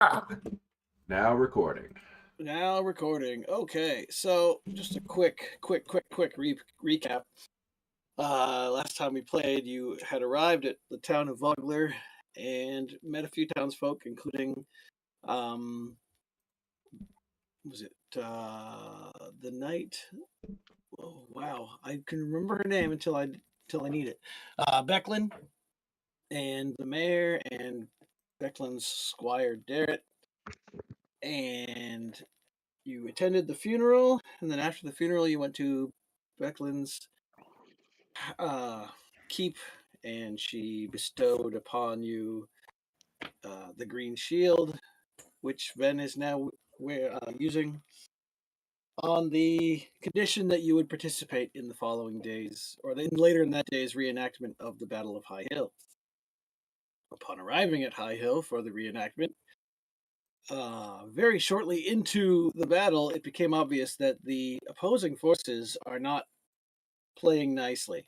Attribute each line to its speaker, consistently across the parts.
Speaker 1: Now recording.
Speaker 2: Now recording. Okay, so just a quick recap. Last time we played, you had arrived at the town of Vogler and met a few townsfolk, including, was it the knight? Oh wow, I can remember her name until I need it. Becklin and the mayor and Becklin's squire Darrett, and you attended the funeral, and then after the funeral, you went to Becklin's keep, and she bestowed upon you the green shield, which Ven is now using on the condition that you would participate in the following days, or later in that day's reenactment of the Battle of High Hill. Upon arriving at High Hill for the reenactment, very shortly into the battle, it became obvious that the opposing forces are not playing nicely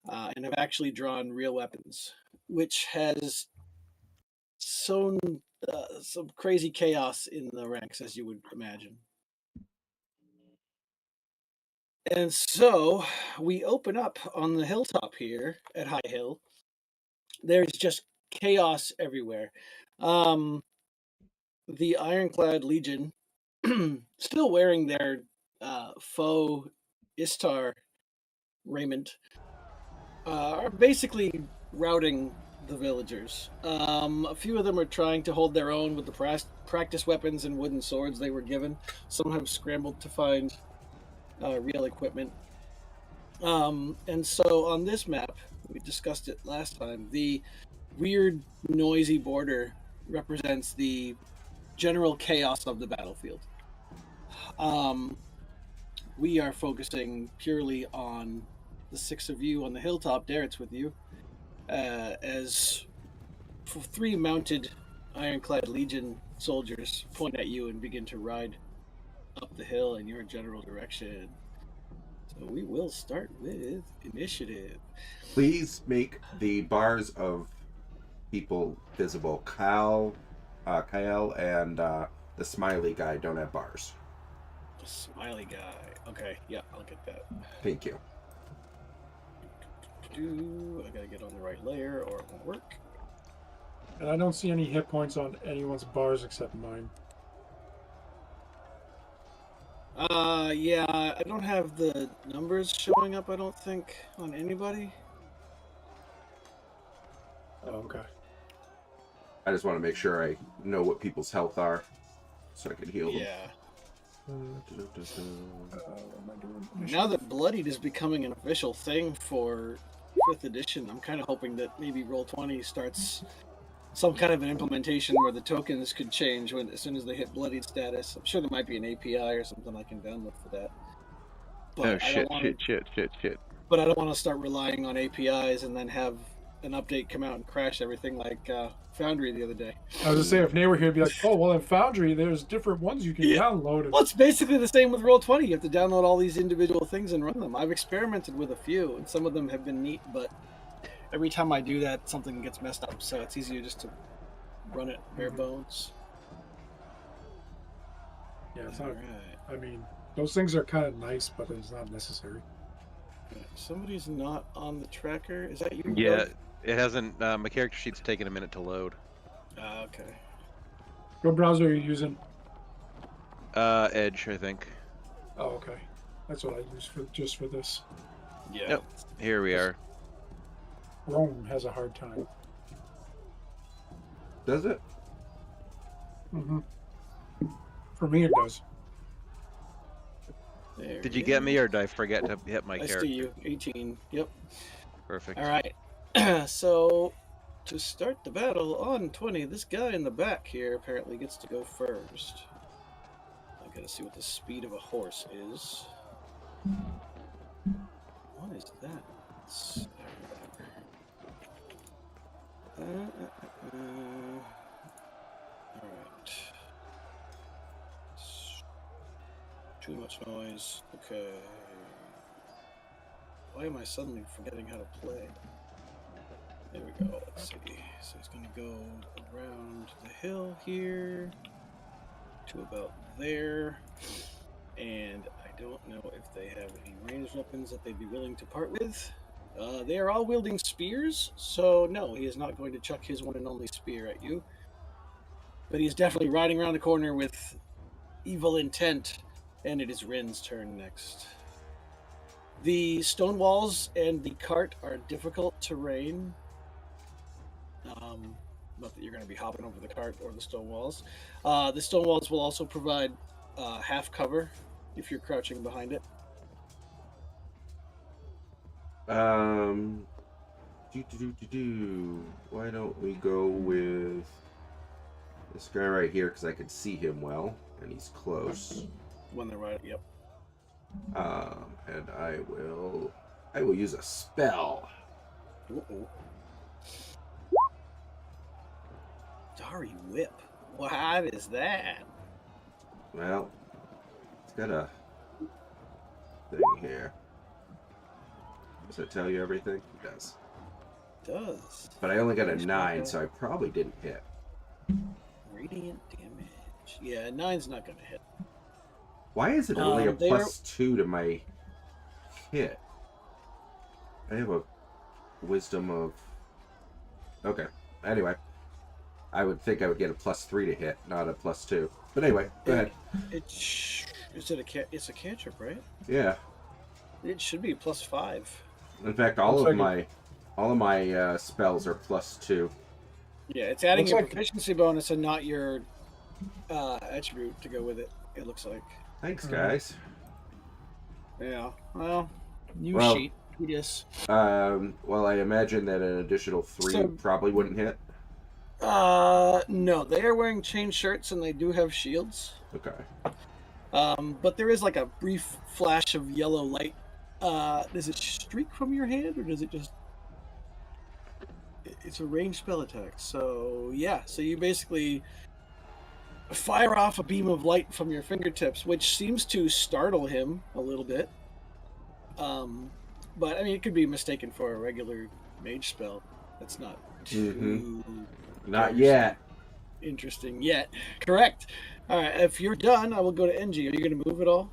Speaker 2: and have actually drawn real weapons, which has sown some crazy chaos in the ranks, as you would imagine. And so we open up on the hilltop here at High Hill. There's just chaos everywhere. The Ironclad Legion, still wearing their faux Istar raiment, are basically routing the villagers. A few of them are trying to hold their own with the practice weapons and wooden swords they were given. Some have scrambled to find real equipment. And so on this map, we discussed it last time, the weird, noisy border represents the general chaos of the battlefield. We are focusing purely on the six of you on the hilltop. Darrett's with you, as three mounted Ironclad Legion soldiers point at you and begin to ride up the hill in your general direction. So we will start with initiative.
Speaker 1: Please make the bars of people visible. Kyle, and the smiley guy don't have bars.
Speaker 2: Smiley guy. Okay, yeah, I'll get that.
Speaker 1: Thank you.
Speaker 2: I gotta get on the right layer or it won't work.
Speaker 3: And I don't see any hit points on anyone's bars except mine.
Speaker 2: Yeah, I don't have the numbers showing up, I don't think, on anybody.
Speaker 3: Oh, okay.
Speaker 1: I just want to make sure I know what people's health are so I can heal them.
Speaker 2: Yeah.
Speaker 3: What am I doing?
Speaker 2: Now that Bloodied is becoming an official thing for 5th edition, I'm kind of hoping that maybe Roll20 starts some kind of an implementation where the tokens could change as soon as they hit Bloodied status. I'm sure there might be an API or something I can download for that.
Speaker 4: But shit.
Speaker 2: But I don't want to start relying on APIs and then have an update come out and crash everything like Foundry the other day.
Speaker 3: I was going to say, if Nate were here, he'd be like, oh, well, in Foundry, there's different ones you can download.
Speaker 2: Well, it's basically the same with Roll20. You have to download all these individual things and run them. I've experimented with a few, and some of them have been neat, but every time I do that, something gets messed up, so it's easier just to run it bare bones.
Speaker 3: Yeah, it's not. Right. I mean, those things are kind of nice, but it's not necessary.
Speaker 2: Somebody's not on the tracker. Is that you?
Speaker 4: Yeah,
Speaker 2: Doug?
Speaker 4: it hasn't. My character sheet's taken a minute to load.
Speaker 2: Okay.
Speaker 3: What browser are you using?
Speaker 4: Edge, I think.
Speaker 3: Oh, okay. That's what I use just for this.
Speaker 2: Yeah.
Speaker 4: Yep. Here we are.
Speaker 3: Chrome has a hard time.
Speaker 1: Does it?
Speaker 3: Mm-hmm. For me, it does.
Speaker 4: Did you get me, or did I forget to hit my character?
Speaker 2: I see you. 18. Yep.
Speaker 4: Perfect.
Speaker 2: All right. So, to start the battle on 20, this guy in the back here apparently gets to go first. I gotta see what the speed of a horse is. What is that? Alright. Too much noise. Okay. Why am I suddenly forgetting how to play? There we go. Let's see. So he's going to go around the hill here to about there. And I don't know if they have any ranged weapons that they'd be willing to part with. They are all wielding spears, so no, he is not going to chuck his one and only spear at you. But he's definitely riding around the corner with evil intent, and it is Rin's turn next. The stone walls and the cart are difficult terrain. Not that you're going to be hopping over the cart or the stone walls. The stone walls will also provide half cover if you're crouching behind it.
Speaker 1: Why don't we go with this guy right here, because I can see him well and he's close.
Speaker 2: When they're right, yep.
Speaker 1: And I will use a spell.
Speaker 2: Uh-oh. Dari Whip. What is that?
Speaker 1: Well, it's got a thing here. Does it tell you everything? It does.
Speaker 2: It does.
Speaker 1: But I only got a 9, so I probably didn't hit.
Speaker 2: Radiant damage. Yeah, 9's not going to hit.
Speaker 1: Why is it only a +2 to my hit? I have a wisdom of... Okay. Anyway. I would think I would get a +3 to hit, not a +2. But anyway, go ahead.
Speaker 2: It's a cantrip, right?
Speaker 1: Yeah.
Speaker 2: It should be +5.
Speaker 1: In fact, all of my spells are +2.
Speaker 2: Yeah, it's adding your proficiency bonus and not your attribute to go with it. It looks like.
Speaker 1: Thanks, guys.
Speaker 2: Yeah. Well, sheet. Yes.
Speaker 1: Well, I imagine that an additional 3 probably wouldn't hit.
Speaker 2: No, they are wearing chain shirts and they do have shields.
Speaker 1: Okay.
Speaker 2: But there is like a brief flash of yellow light. Does it streak from your hand or does it just... It's a ranged spell attack. So, yeah. So you basically fire off a beam of light from your fingertips, which seems to startle him a little bit. But, I mean, it could be mistaken for a regular mage spell. That's not too...
Speaker 1: Not yet.
Speaker 2: Interesting yet. Correct. All right. If you're done, I will go to NG. Are you going to move at all?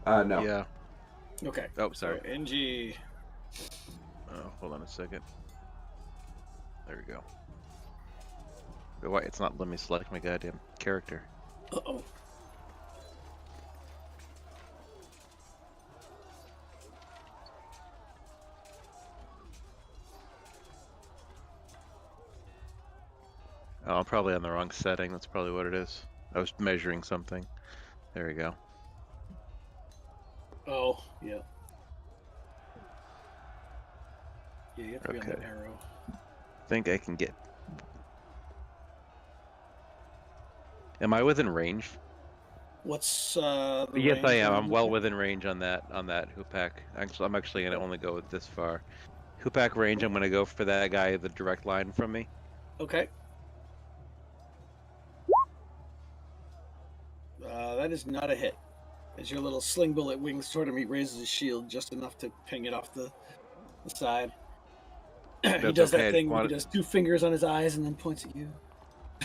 Speaker 1: No.
Speaker 4: Yeah.
Speaker 2: Okay.
Speaker 4: Oh, sorry.
Speaker 2: So, NG.
Speaker 4: Oh, hold on a second. There we go. But why it's not letting me select my goddamn character?
Speaker 2: Uh-oh.
Speaker 4: Oh, I'm probably on the wrong setting. That's probably what it is. I was measuring something. There we go.
Speaker 2: Oh, yeah. Yeah, you have to be on
Speaker 4: Okay.
Speaker 2: that arrow.
Speaker 4: I think I can get... Am I within range?
Speaker 2: What's the
Speaker 4: Yes, I
Speaker 2: range
Speaker 4: am.
Speaker 2: on
Speaker 4: I'm well
Speaker 2: that?
Speaker 4: within range on that Hoopak. I'm actually going to only go this far. Hoopak range, I'm going to go for that guy, the direct line from me.
Speaker 2: Okay. That is not a hit. As your little sling bullet wings toward him, he raises his shield just enough to ping it off the side. He does that thing where he does 2 fingers on his eyes and then points at you.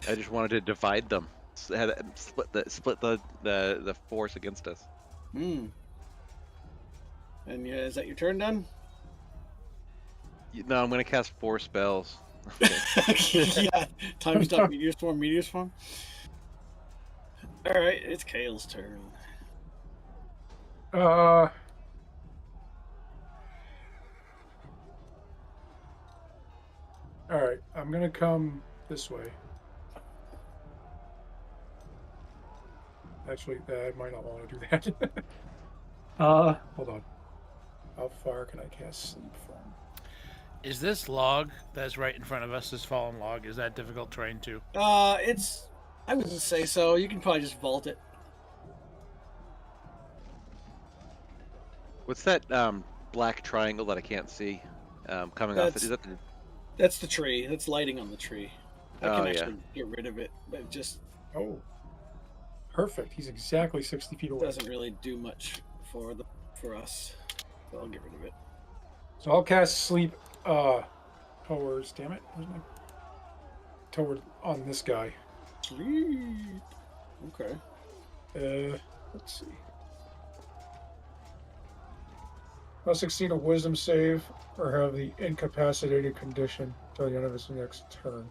Speaker 4: I just wanted to divide them, split the force against us.
Speaker 2: Hmm. And yeah, is that your turn done?
Speaker 4: No, I'm going to cast 4 spells.
Speaker 2: Yeah. Time stop. Meteor swarm. Meteor swarm. All right, it's Kale's turn.
Speaker 3: All right, I'm gonna come this way. Actually, I might not want to do that. Hold on. How far can I cast sleep from?
Speaker 5: Is this log that's right in front of us, this fallen log, is that difficult terrain too?
Speaker 2: I wouldn't say so. You can probably just vault it.
Speaker 4: What's that black triangle that I can't see coming off? Is that the...
Speaker 2: That's the tree. That's lighting on the tree. I can
Speaker 4: Oh,
Speaker 2: actually get rid of it, but it just
Speaker 3: Oh, perfect. He's exactly 60 feet away.
Speaker 2: doesn't really do much for us. So I'll get rid of it.
Speaker 3: So I'll cast sleep towards. Damn it! Where's my toward on this guy?
Speaker 2: Sweet. Okay.
Speaker 3: Let's see. Must succeed a wisdom save or have the incapacitated condition until the end of his next turn.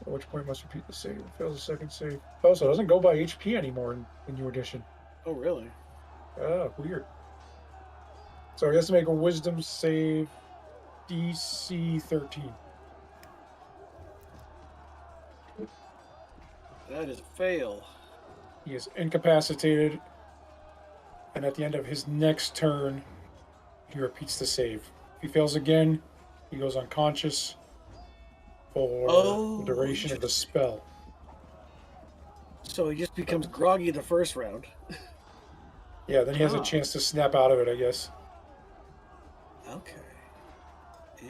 Speaker 3: At which point must repeat the save. Fails a second save. Oh, so it doesn't go by HP anymore in New Edition.
Speaker 2: Oh, really?
Speaker 3: Ah, weird. So he has to make a wisdom save DC 13.
Speaker 2: That is a fail.
Speaker 3: He is incapacitated, and at the end of his next turn, he repeats the save. If he fails again, he goes unconscious for the duration of the spell.
Speaker 2: So he just becomes groggy the first round.
Speaker 3: Yeah, then he has a chance to snap out of it, I guess.
Speaker 2: Okay.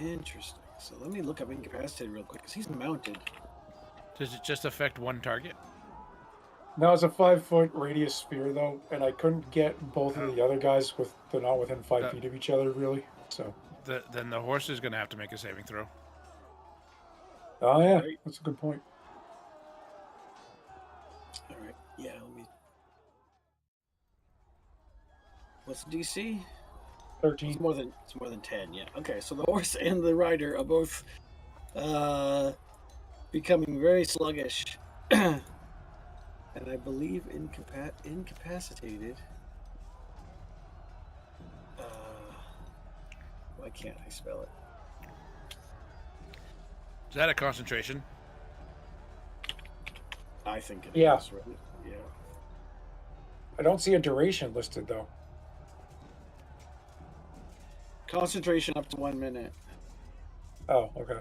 Speaker 2: Interesting. So let me look up incapacitated real quick, because he's mounted.
Speaker 5: Does it just affect one target?
Speaker 3: Now it's a 5-foot radius sphere, though, and I couldn't get both of the other guys they're not within 5 feet of each other, really. So.
Speaker 5: Then the horse is going to have to make a saving throw.
Speaker 3: Oh yeah, that's a good point.
Speaker 2: All right. Yeah. Let me. What's the DC?
Speaker 3: 13.
Speaker 2: It's more than 10. Yeah. Okay. So the horse and the rider are both becoming very sluggish, and I believe incapacitated. Why can't I spell it?
Speaker 5: Is that a concentration?
Speaker 2: I think it
Speaker 3: Yeah.
Speaker 2: is, right? Yeah.
Speaker 3: I don't see a duration listed, though.
Speaker 2: Concentration up to 1 minute.
Speaker 3: Oh, okay.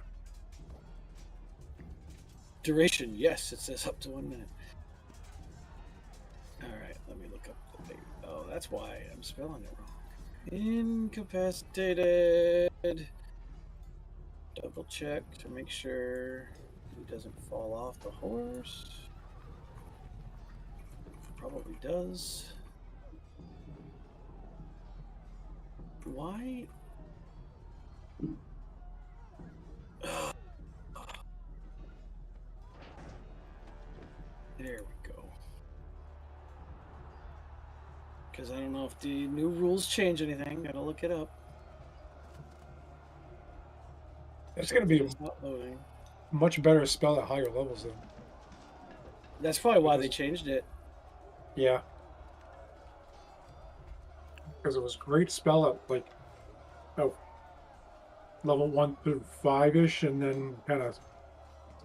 Speaker 2: Duration, yes, it says up to 1 minute. All right, let me look up the thing. Oh, that's why I'm spelling it wrong. Incapacitated. Double check to make sure he doesn't fall off the horse. Probably does. Why? There we go. Because I don't know if the new rules change anything. Gotta look it up.
Speaker 3: It's going to be
Speaker 2: It's not loading.
Speaker 3: a much better spell at higher levels, though.
Speaker 2: That's probably why they changed it.
Speaker 3: Yeah. Because it was a great spell at, like, level 1 through 5-ish, and then kind of...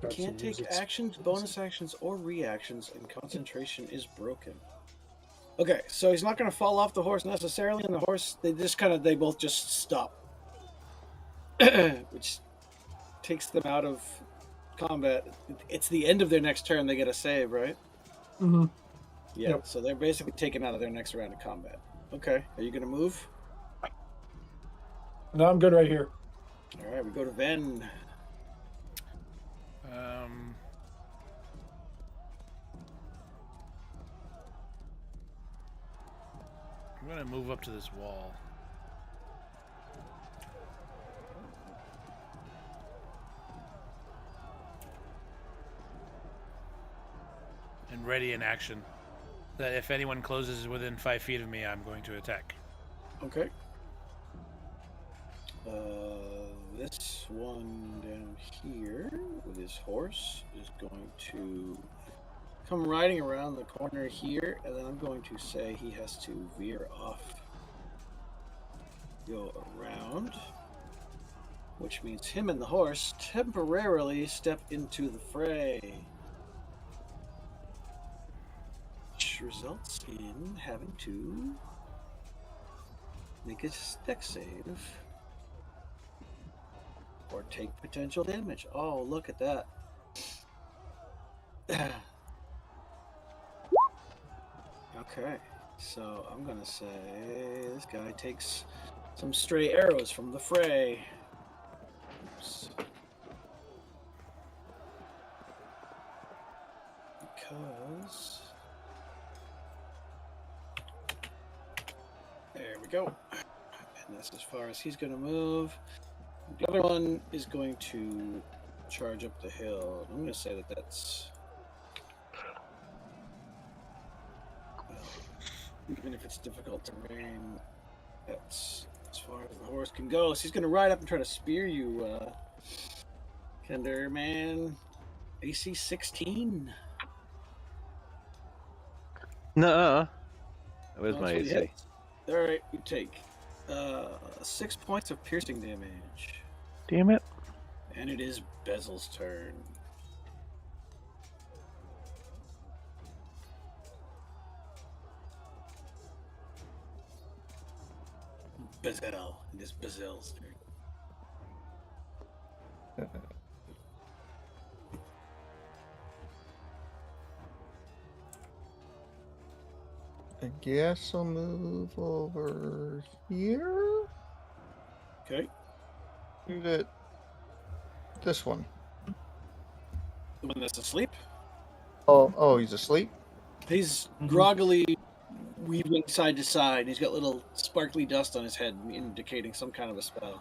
Speaker 2: Can't take actions, bonus actions, or reactions, and concentration is broken. Okay, so he's not going to fall off the horse necessarily, and the horse, they both just stop. Which takes them out of combat. It's the end of their next turn, they get a save, right?
Speaker 3: Mm-hmm.
Speaker 2: Yeah,
Speaker 3: Yep.
Speaker 2: so they're basically taken out of their next round of combat. Okay, are you going to move?
Speaker 3: No, I'm good right here.
Speaker 2: All right, we go to Ven.
Speaker 5: I'm going to move up to this wall. And ready in action. That if anyone closes within 5 feet of me, I'm going to attack.
Speaker 2: Okay. This one down here with his horse is going to come riding around the corner here, and then I'm going to say he has to veer off. Go around. Which means him and the horse temporarily step into the fray. Which results in having to make a dex save. Or take potential damage. Oh, look at that. Okay, so I'm gonna say this guy takes some stray arrows from the fray. Oops. Because... There we go. And that's as far as he's gonna move. The other one is going to charge up the hill. I'm going to say that that's... even if it's difficult terrain, that's as far as the horse can go. So he's going to ride up and try to spear you, Kenderman. AC 16.
Speaker 4: Nuh-uh. Where's
Speaker 2: That's
Speaker 4: my
Speaker 2: what he
Speaker 4: AC?
Speaker 2: hits. All right, you take 6 points of piercing damage.
Speaker 4: Damn it.
Speaker 2: And it is Bezel's turn. Bezel. It is Bezel's turn.
Speaker 6: I guess I'll move over here.
Speaker 2: Okay.
Speaker 6: Do this one.
Speaker 2: The one that's asleep?
Speaker 6: Oh, he's asleep?
Speaker 2: He's groggily weaving side to side. He's got little sparkly dust on his head, indicating some kind of a spell.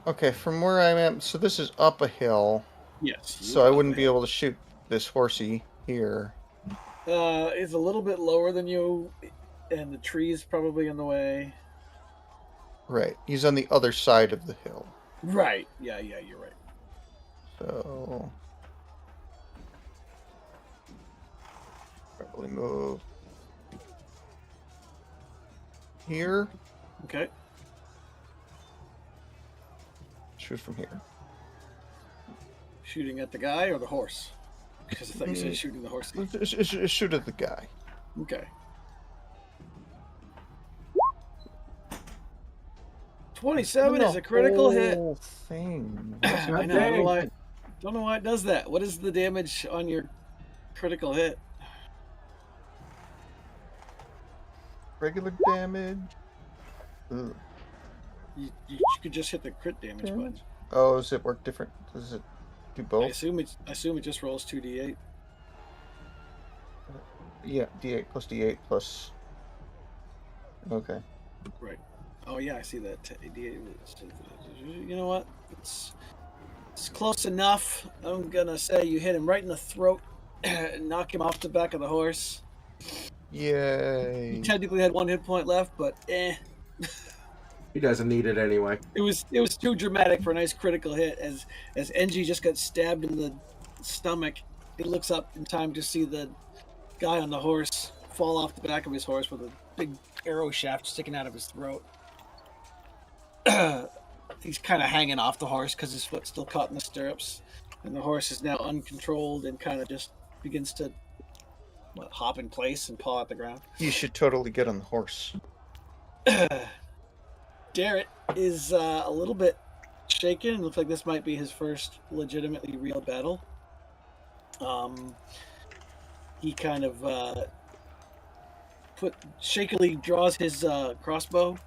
Speaker 6: Okay, from where I'm at, so this is up a hill.
Speaker 2: Yes.
Speaker 6: So I wouldn't be able to shoot this horsey here.
Speaker 2: It's a little bit lower than you, and the tree's probably in the way.
Speaker 6: Right. He's on the other side of the hill.
Speaker 2: Right. Yeah, you're right.
Speaker 6: So probably move here.
Speaker 2: Okay.
Speaker 6: Shoot from here.
Speaker 2: Shooting at the guy or the horse? Because I thought you said shooting the horse.
Speaker 6: Shoot at the guy.
Speaker 2: Okay. 27 is a critical hit.
Speaker 6: Whole thing.
Speaker 2: I know. I don't know why it does that. What is the damage on your critical hit?
Speaker 6: Regular damage. Ugh.
Speaker 2: You could just hit the crit damage button.
Speaker 6: Oh, does it work different? Does it do
Speaker 2: I
Speaker 6: both?
Speaker 2: assume it just rolls 2d8.
Speaker 6: Yeah, D8 plus D8 plus. Okay.
Speaker 2: Right. Oh yeah, I see that. D8. You know what? It's close enough. I'm gonna say you hit him right in the throat, and knock him off the back of the horse.
Speaker 6: Yay.
Speaker 2: He technically had 1 hit point left, but
Speaker 1: He doesn't need it anyway.
Speaker 2: It was too dramatic for a nice critical hit. As NG just got stabbed in the stomach, he looks up in time to see the guy on the horse fall off the back of his horse with a big arrow shaft sticking out of his throat. He's kind of hanging off the horse because his foot's still caught in the stirrups, and the horse is now uncontrolled and kind of just begins to hop in place and paw at the ground.
Speaker 6: You should totally get on the horse.
Speaker 2: Garrett is a little bit shaken. It looks like this might be his first legitimately real battle. He kind of shakily draws his crossbow,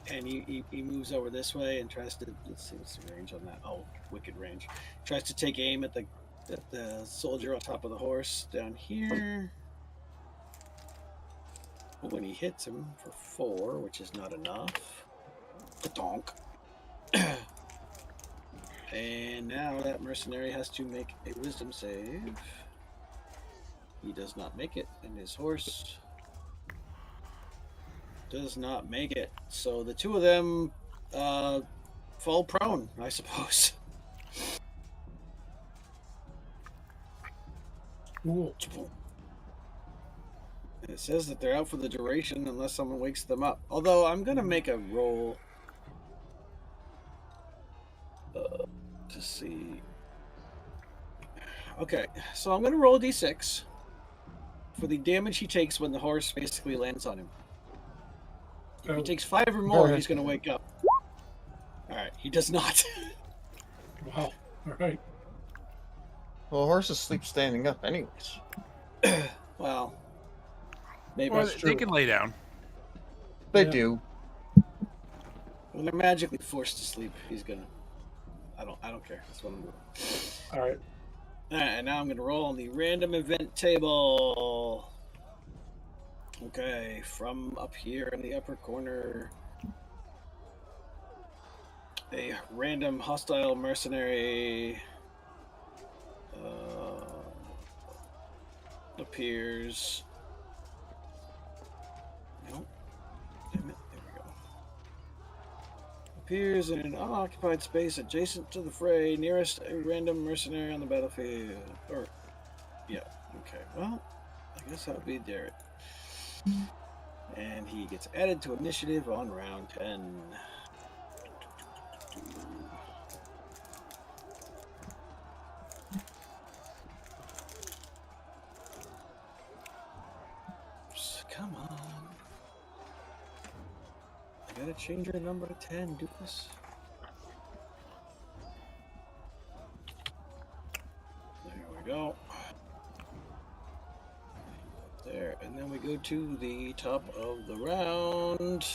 Speaker 2: and he moves over this way and tries to, let's see what's the range on that. Oh, wicked range. Tries to take aim at the soldier on top of the horse down here. When he hits him for 4, which is not enough. Donk. And now that mercenary has to make a wisdom save. He does not make it, and his horse does not make it. So the two of them fall prone, I suppose.
Speaker 3: Cool.
Speaker 2: It says that they're out for the duration unless someone wakes them up. Although I'm going to make a roll to see. Okay, so I'm going to roll a d6 for the damage he takes when the horse basically lands on him. If he takes 5 or more, he's going to wake up. Alright, he does not.
Speaker 3: Wow. All right.
Speaker 6: Well, horses sleep standing up anyways.
Speaker 2: Well, maybe
Speaker 5: Well,
Speaker 2: that's
Speaker 5: they
Speaker 2: true.
Speaker 5: can lay down.
Speaker 6: They
Speaker 3: Yeah.
Speaker 6: do.
Speaker 2: When they're magically forced to sleep, he's gonna. I don't care. That's what I'm doing.
Speaker 3: All right.
Speaker 2: Alright, and now I'm gonna roll on the random event table. Okay, from up here in the upper corner. A random hostile mercenary appears. Nope. Damn it. There we go. Appears in an unoccupied space adjacent to the fray, nearest a random mercenary on the battlefield. Or, yeah. Okay. Well, I guess that would be Derek. And he gets added to initiative on round 10. Come on. I gotta change your number to 10, doofus. There we go. There, and then we go to the top of the round.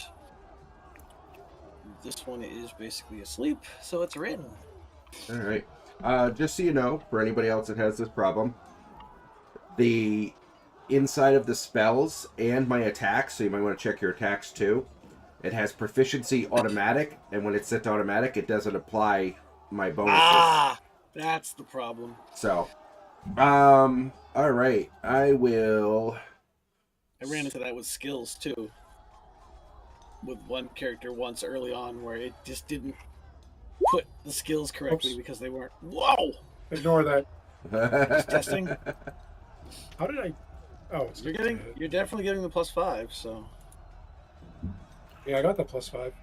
Speaker 2: This one is basically asleep, so it's written.
Speaker 1: All right. Just so you know, for anybody else that has this problem, the inside of the spells and my attacks, so you might want to check your attacks too. It has proficiency automatic, and when it's set to automatic, it doesn't apply my bonuses.
Speaker 2: Ah, that's the problem.
Speaker 1: So, all right, I will.
Speaker 2: I ran into that with skills too. With one character once early on, where it just didn't put the skills correctly because they weren't. Whoa!
Speaker 3: Ignore that.
Speaker 2: Just testing.
Speaker 3: How did I? Oh,
Speaker 2: You're definitely getting the +5. So.
Speaker 3: Yeah, I got the +5.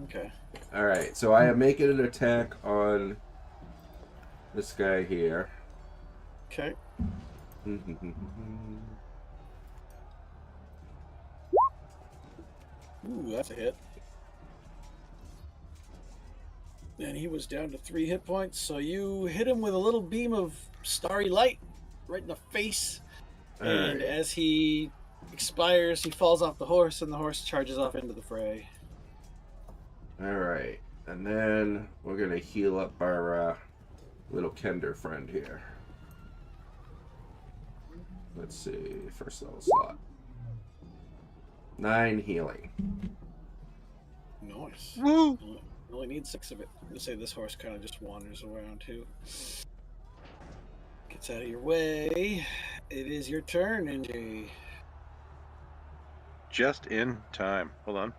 Speaker 2: Okay.
Speaker 1: All right, so I am making an attack on this guy here.
Speaker 2: Okay. Ooh, that's a hit. And he was down to 3 hit points, so you hit him with a little beam of starry light right in the face. And as he expires, he falls off the horse, and the horse charges off into the fray.
Speaker 1: Alright, and then we're going to heal up our little Kender friend here. Let's see, first level slot. 9 healing.
Speaker 2: Nice.
Speaker 6: Woo!
Speaker 2: Only need 6 of it. I'm gonna say this horse kind of just wanders around too. Gets out of your way. It is your turn, NJ.
Speaker 4: Just in time. Hold on.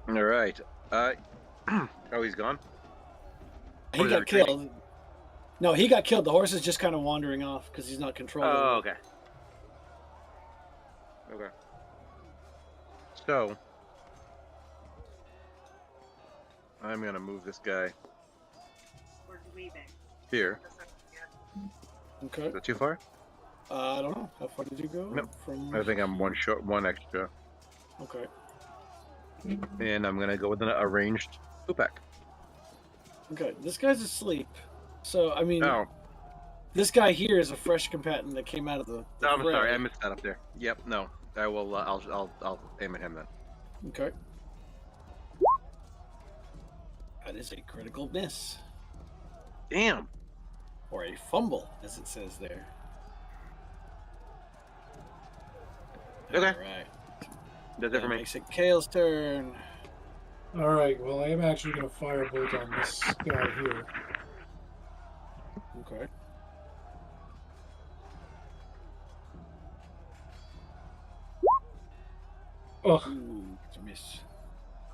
Speaker 4: All right. Oh, he's gone?
Speaker 2: He
Speaker 4: Or is
Speaker 2: got
Speaker 4: it retreating?
Speaker 2: killed. No, he got killed. The horse is just kind of wandering off because he's not controlling.
Speaker 4: Oh, okay. Okay. So, I'm going to move this guy here.
Speaker 2: Okay.
Speaker 4: Is that too far?
Speaker 2: I don't know. How far did you go?
Speaker 4: Nope.
Speaker 2: From...
Speaker 4: I think I'm one extra.
Speaker 2: Okay.
Speaker 4: And I'm going to go with a ranged Upak.
Speaker 2: Okay. This guy's asleep. So, I mean,
Speaker 4: Oh,
Speaker 2: this guy here is a fresh combatant that came out of the
Speaker 4: I'm
Speaker 2: fray.
Speaker 4: sorry. I missed that up there. Yep, no. I will, I'll aim at him then.
Speaker 2: Okay. That is a critical miss.
Speaker 4: Damn.
Speaker 2: Or a fumble, as it says there.
Speaker 4: Okay.
Speaker 2: Alright.
Speaker 4: That's it for me.
Speaker 2: Makes it Kale's turn.
Speaker 3: All right. Well, I am actually going to firebolt on this guy here.
Speaker 2: Okay.
Speaker 3: Oh,
Speaker 2: Ooh, it's a miss.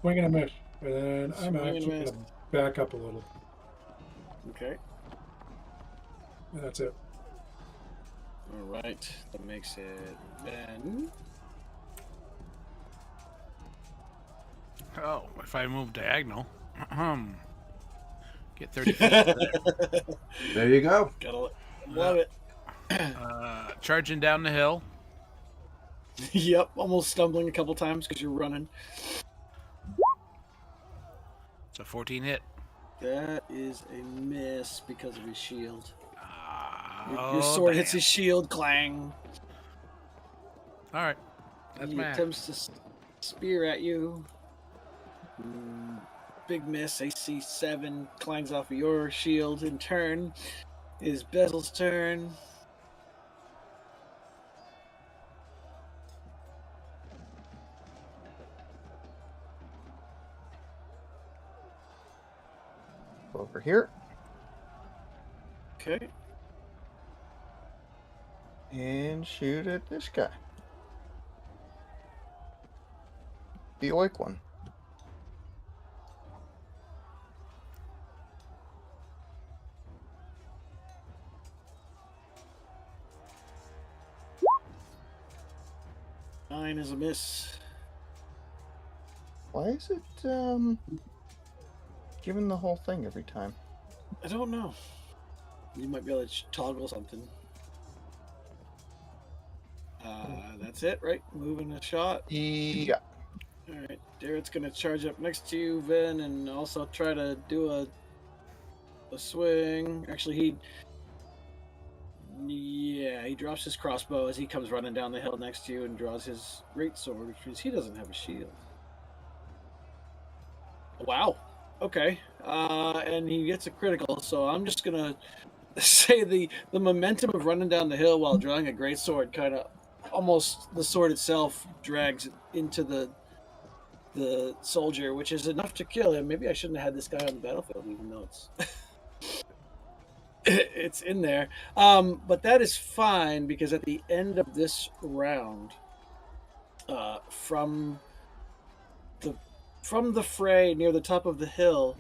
Speaker 3: swing and a miss. And then I'm
Speaker 2: Swing and
Speaker 3: actually going
Speaker 2: miss.
Speaker 3: to back up a little.
Speaker 2: Okay.
Speaker 3: And that's it.
Speaker 2: Alright. That makes it Ben.
Speaker 5: Oh, if I move diagonal, get 30 feet.
Speaker 1: There you go.
Speaker 2: Gotta love it.
Speaker 5: Charging down the hill.
Speaker 2: Yep, almost stumbling a couple times because you're running.
Speaker 5: It's a 14 hit.
Speaker 2: That is a miss because of his shield. Your
Speaker 5: Oh,
Speaker 2: sword
Speaker 5: damn.
Speaker 2: hits his shield, clang.
Speaker 5: All right. That's
Speaker 2: He
Speaker 5: my
Speaker 2: attempts to spear at you. Big miss, AC 7, clangs off of your shield in turn. It is Bezel's turn.
Speaker 6: Go over here.
Speaker 2: Okay.
Speaker 6: And shoot at this guy. The oik one.
Speaker 2: Nine is a miss.
Speaker 6: Why is it giving the whole thing every time?
Speaker 2: I don't know. You might be able to toggle something. That's it, right? Moving a shot.
Speaker 6: Yeah.
Speaker 2: All right, Darrett's gonna charge up next to you, Vin, and also try to do a swing. Actually, he drops his crossbow as he comes running down the hill next to you and draws his greatsword, which means he doesn't have a shield. Wow. Okay. And he gets a critical, so I'm just gonna say the momentum of running down the hill while drawing a greatsword kind of almost the sword itself drags into the soldier, which is enough to kill him. Maybe I shouldn't have had this guy on the battlefield, even though it's it's in there. But that is fine because at the end of this round, from the fray near the top of the hill,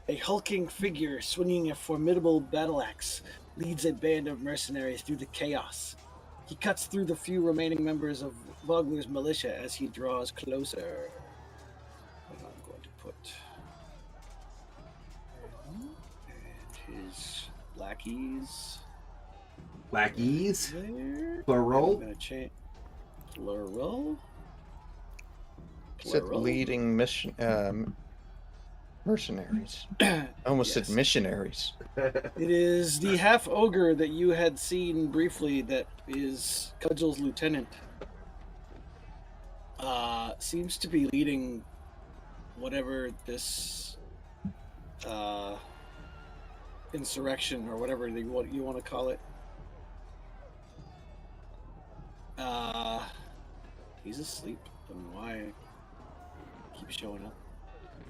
Speaker 2: a hulking figure swinging a formidable battle axe leads a band of mercenaries through the chaos. He cuts through the few remaining members of Vogler's militia as he draws closer. And I'm going to put and his lackeys.
Speaker 1: Lackeys?
Speaker 2: There.
Speaker 1: Plural?
Speaker 2: I'm going to change plural.
Speaker 6: Said leading mercenaries. I almost said missionaries.
Speaker 2: It is the half ogre that you had seen briefly that is Cudgel's lieutenant. Seems to be leading whatever this insurrection or whatever you want to call it. He's asleep. I don't know why he keeps showing up.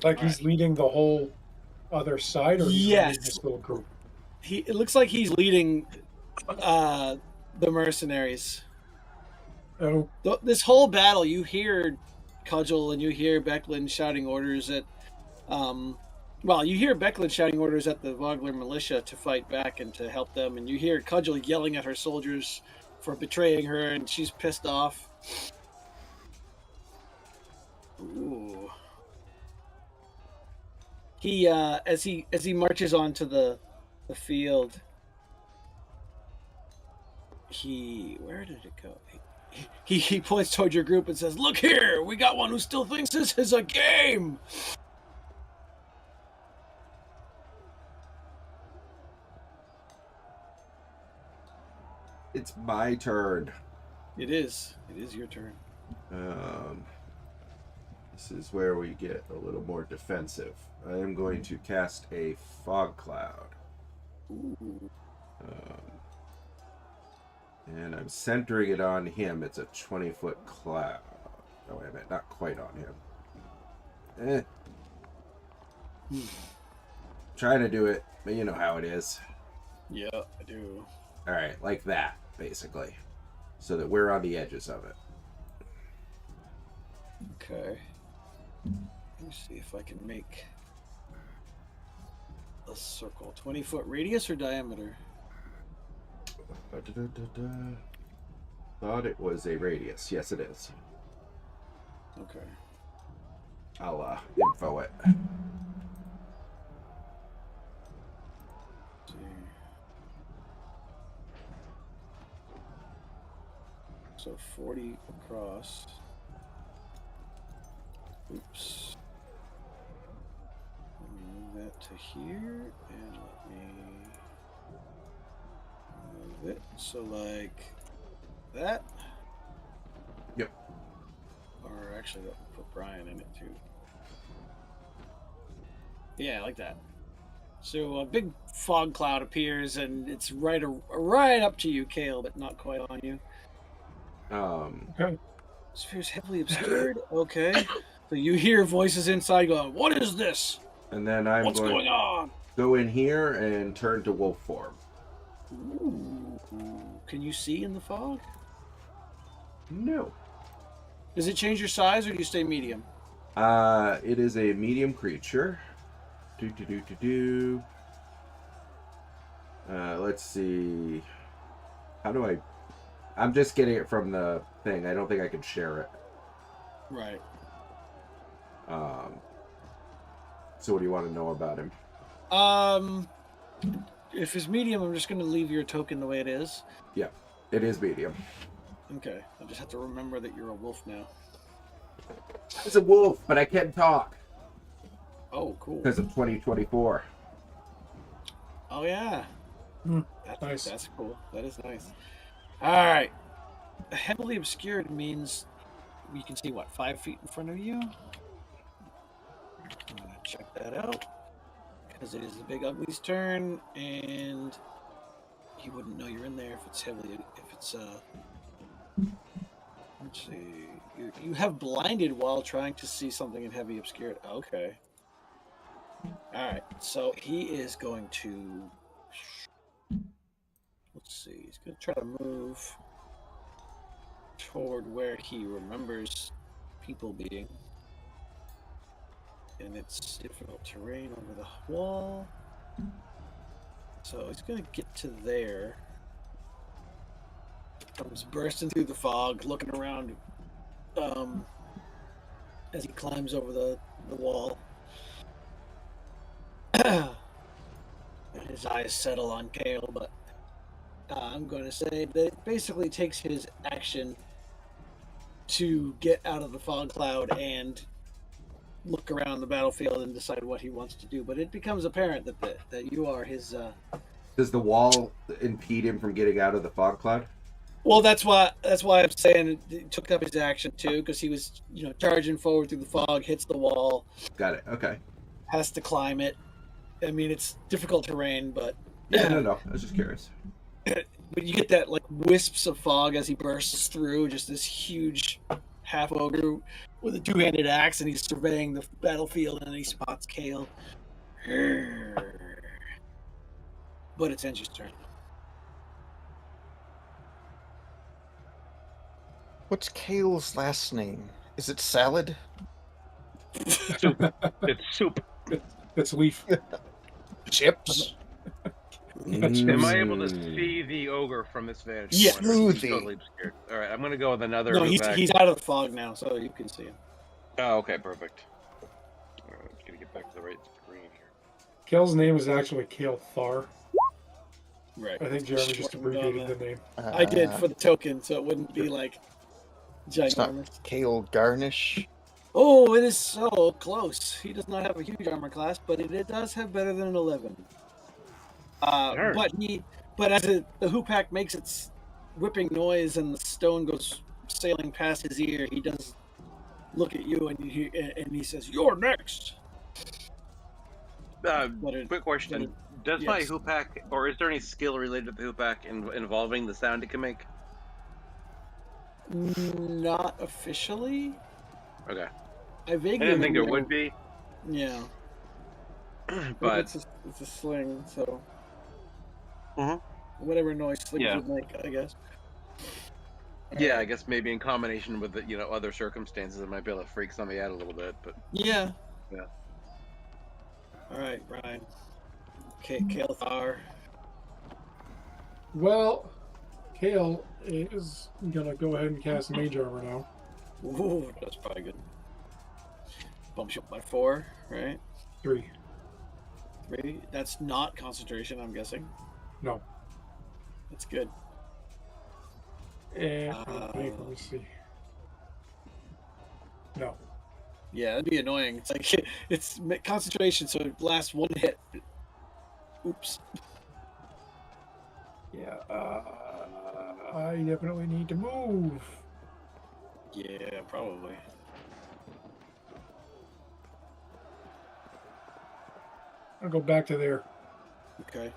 Speaker 3: Like he's leading the whole other side, or he's leading this little group?
Speaker 2: It looks like he's leading the mercenaries.
Speaker 3: Oh,
Speaker 2: This whole battle, you hear Cudgel and you hear Becklin shouting orders at you hear Becklin shouting orders at the Vogler militia to fight back and to help them, and you hear Cudgel yelling at her soldiers for betraying her, and she's pissed off. Ooh. He as he marches onto the field, where did it go? He points toward your group and says, "Look here, we got one who still thinks this is a game."
Speaker 1: It's my turn.
Speaker 2: It is. It is your turn.
Speaker 1: This is where we get a little more defensive. I am going to cast a fog cloud.
Speaker 2: Ooh.
Speaker 1: And I'm centering it on him. It's a 20-foot cloud. Oh, wait a minute. Not quite on him. Trying to do it, but you know how it is.
Speaker 2: Yeah, I do.
Speaker 1: Alright, like that, basically. So that we're on the edges of it.
Speaker 2: Okay. Let me see if I can make a circle. 20-foot radius or diameter?
Speaker 1: Thought it was a radius. Yes, it is.
Speaker 2: Okay.
Speaker 1: I'll info it.
Speaker 2: See. So 40 across. Oops. Let me move that to here, and let me move it. So like that?
Speaker 1: Yep.
Speaker 2: Or actually, let me put Brian in it too. Yeah, like that. So a big fog cloud appears, and it's right up to you, Kale, but not quite on you.
Speaker 3: okay.
Speaker 2: Sphere's heavily obscured. Okay. So you hear voices inside going, "What is this?
Speaker 1: And then
Speaker 2: What's going on?"
Speaker 1: go in here and turn to wolf form.
Speaker 2: Ooh. Can you see in the fog?
Speaker 1: No.
Speaker 2: Does it change your size or do you stay medium?
Speaker 1: It is a medium creature. Let's see. How do I... I'm just getting it from the thing. I don't think I can share it.
Speaker 2: Right.
Speaker 1: So what do you want to know about him?
Speaker 2: If it's medium, I'm just going to leave your token the way it is.
Speaker 1: Yeah, it is medium.
Speaker 2: Okay. I just have to remember that you're a wolf now.
Speaker 1: It's a wolf, but I can talk.
Speaker 2: Oh, cool.
Speaker 1: Because of 2024.
Speaker 2: Oh, yeah.
Speaker 3: Nice.
Speaker 2: That's cool. That is nice. All right. Heavily obscured means you can see, what, 5 feet in front of you? I'm going to check that out. Because it is the Big Ugly's turn, and he wouldn't know you're in there if it's heavily... Let's see. You have blinded while trying to see something in heavy obscured. Okay. All right. So he is going to... Let's see. He's going to try to move toward where he remembers people being. And it's difficult terrain over the wall. So he's going to get to there. Comes bursting through the fog, looking around as he climbs over the wall. And his eyes settle on Kale, but I'm going to say that it basically takes his action to get out of the fog cloud and look around the battlefield and decide what he wants to do. But it becomes apparent that you are his...
Speaker 1: Does the wall impede him from getting out of the fog cloud?
Speaker 2: Well, that's why I'm saying he took up his action too, because he was, charging forward through the fog, hits the wall.
Speaker 1: Got it. Okay.
Speaker 2: Has to climb it. I mean, it's difficult terrain, but
Speaker 1: Yeah, no. I was just curious.
Speaker 2: But you get that like wisps of fog as he bursts through, just this huge half ogre with a two-handed axe, and he's surveying the battlefield, and he spots Kale. But it's Enji's turn.
Speaker 6: What's Kale's last name? Is it Salad?
Speaker 7: Soup. It's soup.
Speaker 3: It's Leaf.
Speaker 6: Chips?
Speaker 7: Am I able to see the ogre from this vantage
Speaker 2: Yeah.
Speaker 7: point? Or is he
Speaker 6: Smoothie.
Speaker 7: totally obscured? All right, I'm going to go with another.
Speaker 2: No, he's
Speaker 7: Hoopak.
Speaker 2: out of the fog now, so you can see him.
Speaker 7: Oh, okay, perfect. All right, I'm just going to get back to the right screen here.
Speaker 3: Kale's name is actually Kale Thar.
Speaker 2: Right.
Speaker 3: I think Jeremy just
Speaker 2: Shortened on
Speaker 3: abbreviated the name.
Speaker 2: I did for the token, so it wouldn't be like
Speaker 6: It's not
Speaker 2: ginormous.
Speaker 6: Kale Garnish.
Speaker 2: Oh, it is so close. He does not have a huge armor class, but it does have better than an 11.
Speaker 7: Sure.
Speaker 2: But as the hoopak makes its whipping noise and the stone goes sailing past his ear, he does look at you and he says, "You're next."
Speaker 7: Quick question. Does my
Speaker 2: yes.
Speaker 7: hoopak, or is there any skill related to the hoopak involving the sound it can make?
Speaker 2: Not officially.
Speaker 7: Okay.
Speaker 2: I vaguely
Speaker 7: I didn't think there
Speaker 2: remember-
Speaker 7: would be,
Speaker 2: Yeah,
Speaker 7: but
Speaker 2: it's a sling, so
Speaker 7: Mhm.
Speaker 2: whatever noise slings
Speaker 7: Yeah.
Speaker 2: would make, I guess.
Speaker 7: yeah, I guess maybe in combination with the, other circumstances, it might be able to freak somebody out a little bit. But
Speaker 2: Yeah.
Speaker 7: Yeah.
Speaker 2: All right, Brian. Kale Thar.
Speaker 3: Well, Kale is gonna go ahead and cast Mage Armor now.
Speaker 2: Ooh, that's probably good. Bumps you up by 4, right?
Speaker 3: 3.
Speaker 2: 3. That's not concentration, I'm guessing.
Speaker 3: No.
Speaker 2: That's good.
Speaker 3: And let me see. No.
Speaker 2: Yeah, that'd be annoying. It's like it's concentration, so it lasts 1 hit. Oops.
Speaker 3: Yeah. I definitely need to move.
Speaker 2: Yeah, probably.
Speaker 3: I'll go back to there.
Speaker 2: Okay.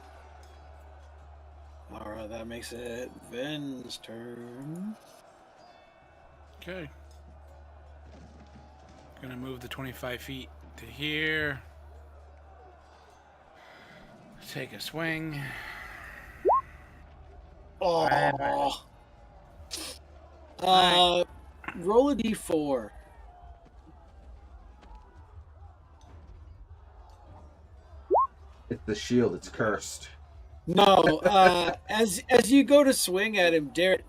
Speaker 2: All right, that makes it Ven's turn.
Speaker 5: Okay. Gonna move the 25 feet to here. take a swing.
Speaker 2: Oh. Roll a d4.
Speaker 1: It's the shield. It's cursed.
Speaker 2: No. As you go to swing at him, Derek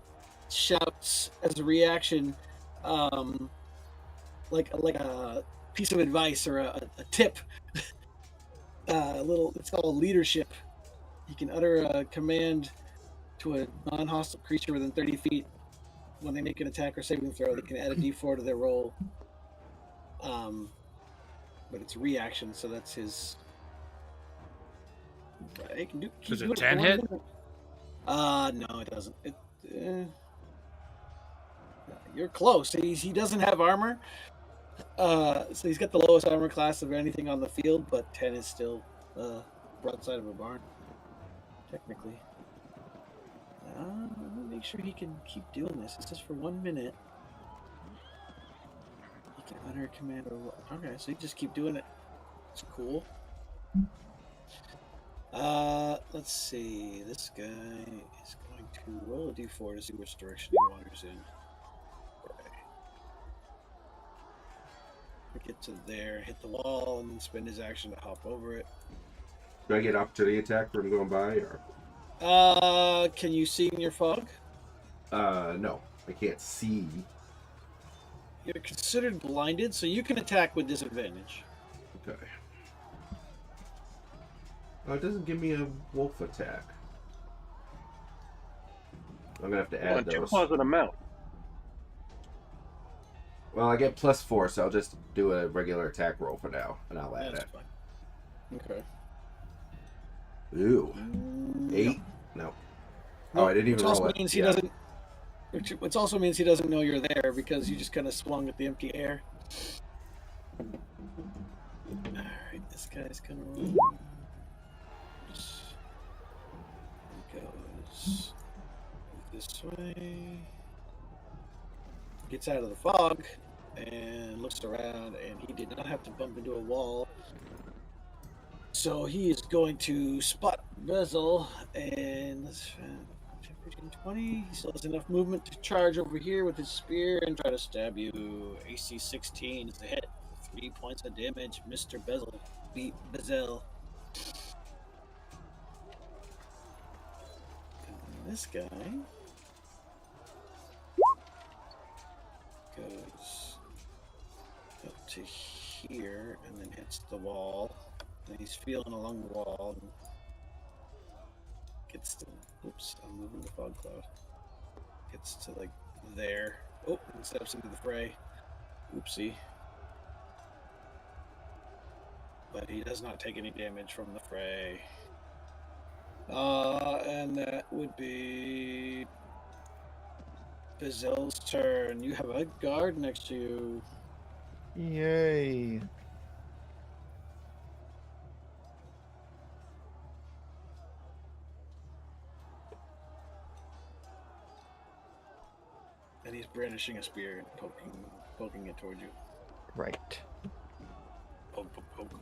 Speaker 2: shouts as a reaction, like a piece of advice or a tip. It's called leadership. You can utter a command to a non-hostile creature within 30 feet. When they make an attack or saving throw, they can add a d4 to their roll. But it's a reaction, so that's his.
Speaker 5: Does a 10 hit?
Speaker 2: No, it doesn't. You're close. He doesn't have armor. So he's got the lowest armor class of anything on the field, but 10 is still broadside of a barn, technically. Let me make sure he can keep doing this. It's just for 1 minute. He can utter a command. Okay, so you just keep doing it. It's cool. Let's see. This guy is going to roll a d4 to see which direction he wanders in. Get to there, hit the wall, and then spend his action to hop over it.
Speaker 1: Do I get opportunity attack from going by, or?
Speaker 2: Can you see in your fog?
Speaker 1: No, I can't see.
Speaker 2: You're considered blinded, so you can attack with disadvantage.
Speaker 1: Okay. Oh, it doesn't give me a wolf attack. I'm gonna have to add those.
Speaker 7: 2 claws and a mount.
Speaker 1: Well, I get +4, so I'll just do a regular attack roll for now, and I'll add
Speaker 2: That's
Speaker 1: it.
Speaker 2: fine. Okay.
Speaker 1: Ooh. 8? No. Oh, I didn't even roll it.
Speaker 2: Means he doesn't. Which also means he doesn't know you're there because you just kind of swung at the empty air. Alright, this guy's gonna roll. He goes this way. Gets out of the fog and looks around, and he did not have to bump into a wall. So he is going to spot Bezel, and let's 15, 20. He still has enough movement to charge over here with his spear and try to stab you. AC 16 is a hit. 3 points of damage. Mr. Bezel. Beat Bezel. And this guy goes up to here and then hits the wall. And he's feeling along the wall and gets to. Oops, I'm moving the fog cloud. Gets to like there. Oh, and steps into the fray. Oopsie. But he does not take any damage from the fray. And that would be Bezel's turn. You have a guard next to you.
Speaker 6: Yay.
Speaker 2: And he's brandishing a spear and poking it toward you.
Speaker 6: Right.
Speaker 2: Poke, poke, poke.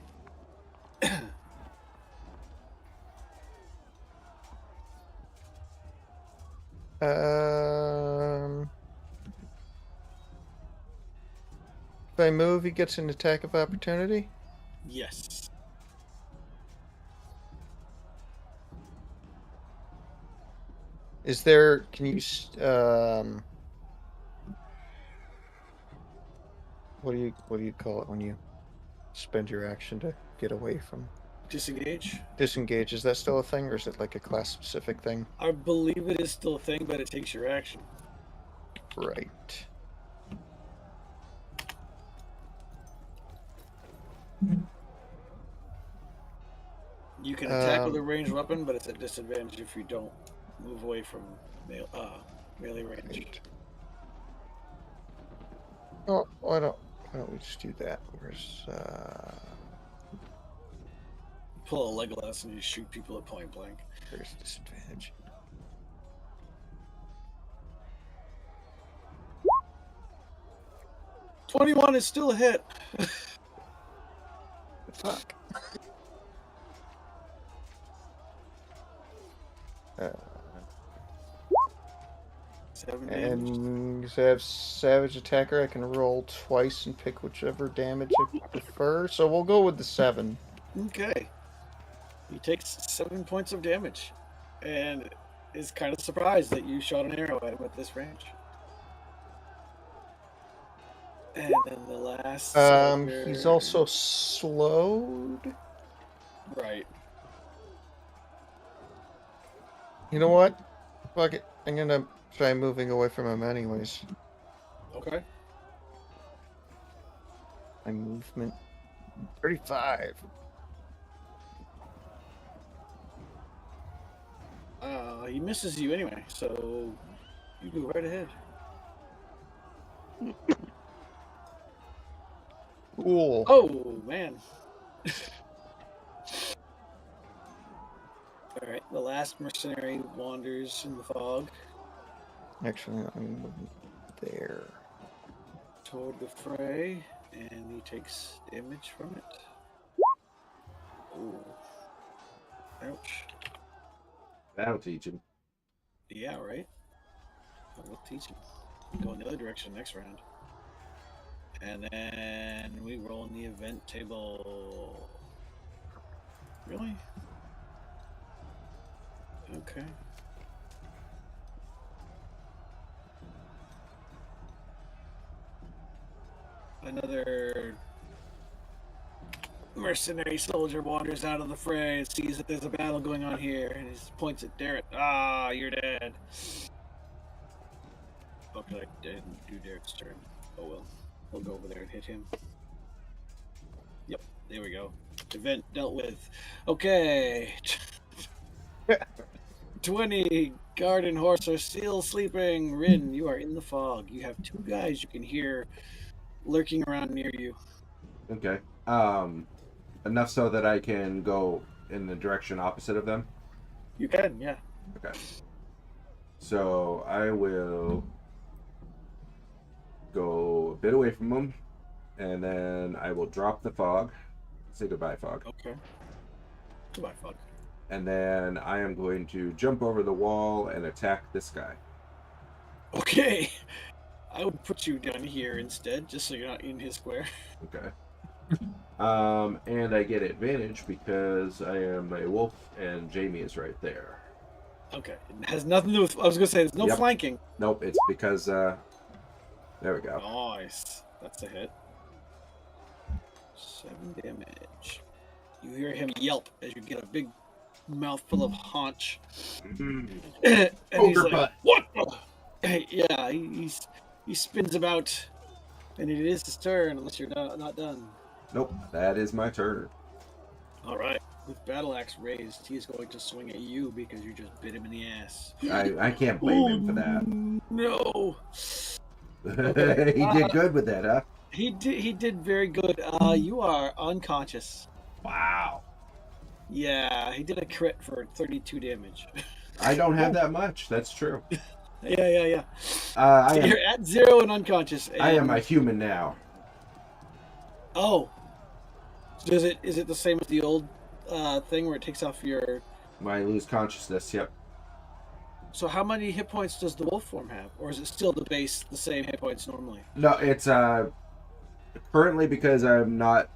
Speaker 6: If I move, he gets an attack of opportunity?
Speaker 2: Yes.
Speaker 6: Is there, can you, what do you call it when you spend your action to get away from?
Speaker 2: Disengage?
Speaker 6: Disengage, is that still a thing, or is it like a class-specific thing?
Speaker 2: I believe it is still a thing, but it takes your action.
Speaker 6: Right.
Speaker 2: You can attack with a ranged weapon, but it's a disadvantage if you don't move away from melee range.
Speaker 6: Right. Oh, why don't we just do that? Where's
Speaker 2: Pull a Legolas and you shoot people at point blank.
Speaker 6: there's disadvantage.
Speaker 2: $21 is still a hit.
Speaker 6: Fuck. Uh,
Speaker 2: 7 damage.
Speaker 6: and because I have Savage Attacker, I can roll twice and pick whichever damage I prefer. So we'll go with the 7.
Speaker 2: Okay. He takes 7 points of damage, and is kind of surprised that you shot an arrow at him at this range. And then the last.
Speaker 6: He's also slowed.
Speaker 2: Right.
Speaker 6: You know what? Fuck it. I'm gonna try moving away from him anyways.
Speaker 2: Okay.
Speaker 6: My movement 35.
Speaker 2: He misses you anyway, so you go right ahead.
Speaker 6: Cool.
Speaker 2: Oh man. All right, the last mercenary wanders in the fog
Speaker 6: Actually, I'm moving there.
Speaker 2: toward the fray, and he takes damage from it. Ooh. Ouch.
Speaker 1: That'll teach him.
Speaker 2: Yeah, right? We'll teach him. Go in the other direction next round. And then we roll in the event table. Really? Okay. Another mercenary soldier wanders out of the fray and sees that there's a battle going on here, and he points at Derek. Ah, you're dead. Okay, I didn't do Derek's turn. Oh well. We'll go over there and hit him. Yep, there we go. Event dealt with. Okay. 20 guard and horse are still sleeping. Rin, you are in the fog. You have 2 guys you can hear lurking around near you.
Speaker 1: Okay. Enough so that I can go in the direction opposite of them.
Speaker 2: You can, yeah.
Speaker 1: Okay. So I will go a bit away from them, and then I will drop the fog. Say goodbye, fog.
Speaker 2: Okay. Goodbye, fog.
Speaker 1: And then I am going to jump over the wall and attack this guy.
Speaker 2: Okay. I would put you down here instead, just so you're not in his square.
Speaker 1: Okay. And I get advantage because I am a wolf and Jamie is right there.
Speaker 2: Okay. It has nothing to do with. I was going to say, there's no
Speaker 1: Yep.
Speaker 2: flanking.
Speaker 1: Nope, it's because, there we go.
Speaker 2: Nice. That's a hit. 7 damage. You hear him yelp as you get a big mouthful of haunch. And he's
Speaker 1: Ogre
Speaker 2: like,
Speaker 1: butt.
Speaker 2: what? Yeah, he spins about, and it is his turn unless you're not done.
Speaker 1: Nope, that is my turn.
Speaker 2: All right. With battle axe raised, he is going to swing at you because you just bit him in the ass.
Speaker 1: I can't blame him for that.
Speaker 2: No.
Speaker 1: He did good with that, huh?
Speaker 2: He did very good. You are unconscious.
Speaker 1: Wow.
Speaker 2: Yeah, he did a crit for 32 damage.
Speaker 1: I don't have that much. That's true.
Speaker 2: Yeah.
Speaker 1: I
Speaker 2: You're at 0 and unconscious. And...
Speaker 1: I am a human now.
Speaker 2: Oh. Is it the same as the old thing where it takes off your...
Speaker 1: When I lose consciousness, yep.
Speaker 2: So how many hit points does the wolf form have? Or is it still the same hit points normally?
Speaker 1: No, it's currently because I'm not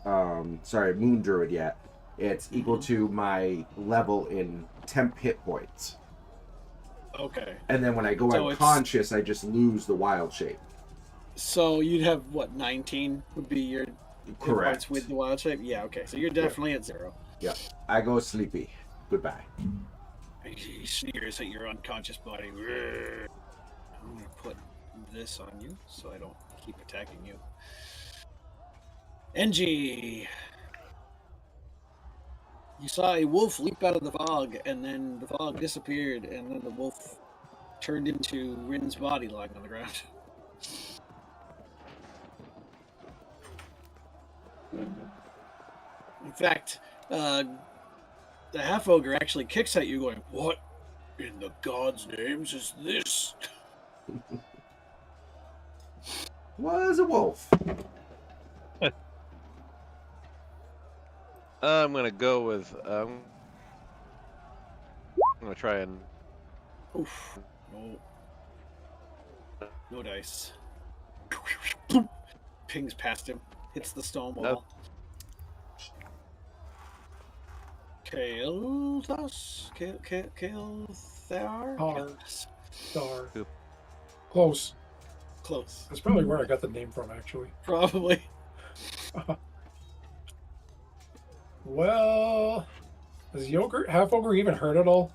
Speaker 1: moon druid yet. It's equal to my level in temp hit points.
Speaker 2: Okay.
Speaker 1: And then when I go
Speaker 2: So
Speaker 1: unconscious, I just lose the wild shape.
Speaker 2: So you'd have, what, 19 would be your hit
Speaker 1: Correct.
Speaker 2: points with the wild shape? Yeah, okay. So you're definitely at 0.
Speaker 1: Yeah. I go sleepy. Goodbye.
Speaker 2: He sneers at your unconscious body. I'm going to put this on you so I don't keep attacking you. NG. You saw a wolf leap out of the fog, and then the fog disappeared, and then the wolf turned into Rin's body lying on the ground. In fact, the half-ogre actually kicks at you going, "What in the gods' names is this?"
Speaker 1: Was a wolf.
Speaker 4: I'm gonna go with I'm gonna try and.
Speaker 2: Oof. No. No dice. Pings past him. Hits the stone wall. Kael'thas? Kael'thar?
Speaker 3: Tar. Star.
Speaker 4: Oop.
Speaker 3: Close.
Speaker 2: Close.
Speaker 3: That's probably where I got the name from, actually.
Speaker 2: Probably.
Speaker 3: Well, does Yogurt, Half Ogre even hurt at all?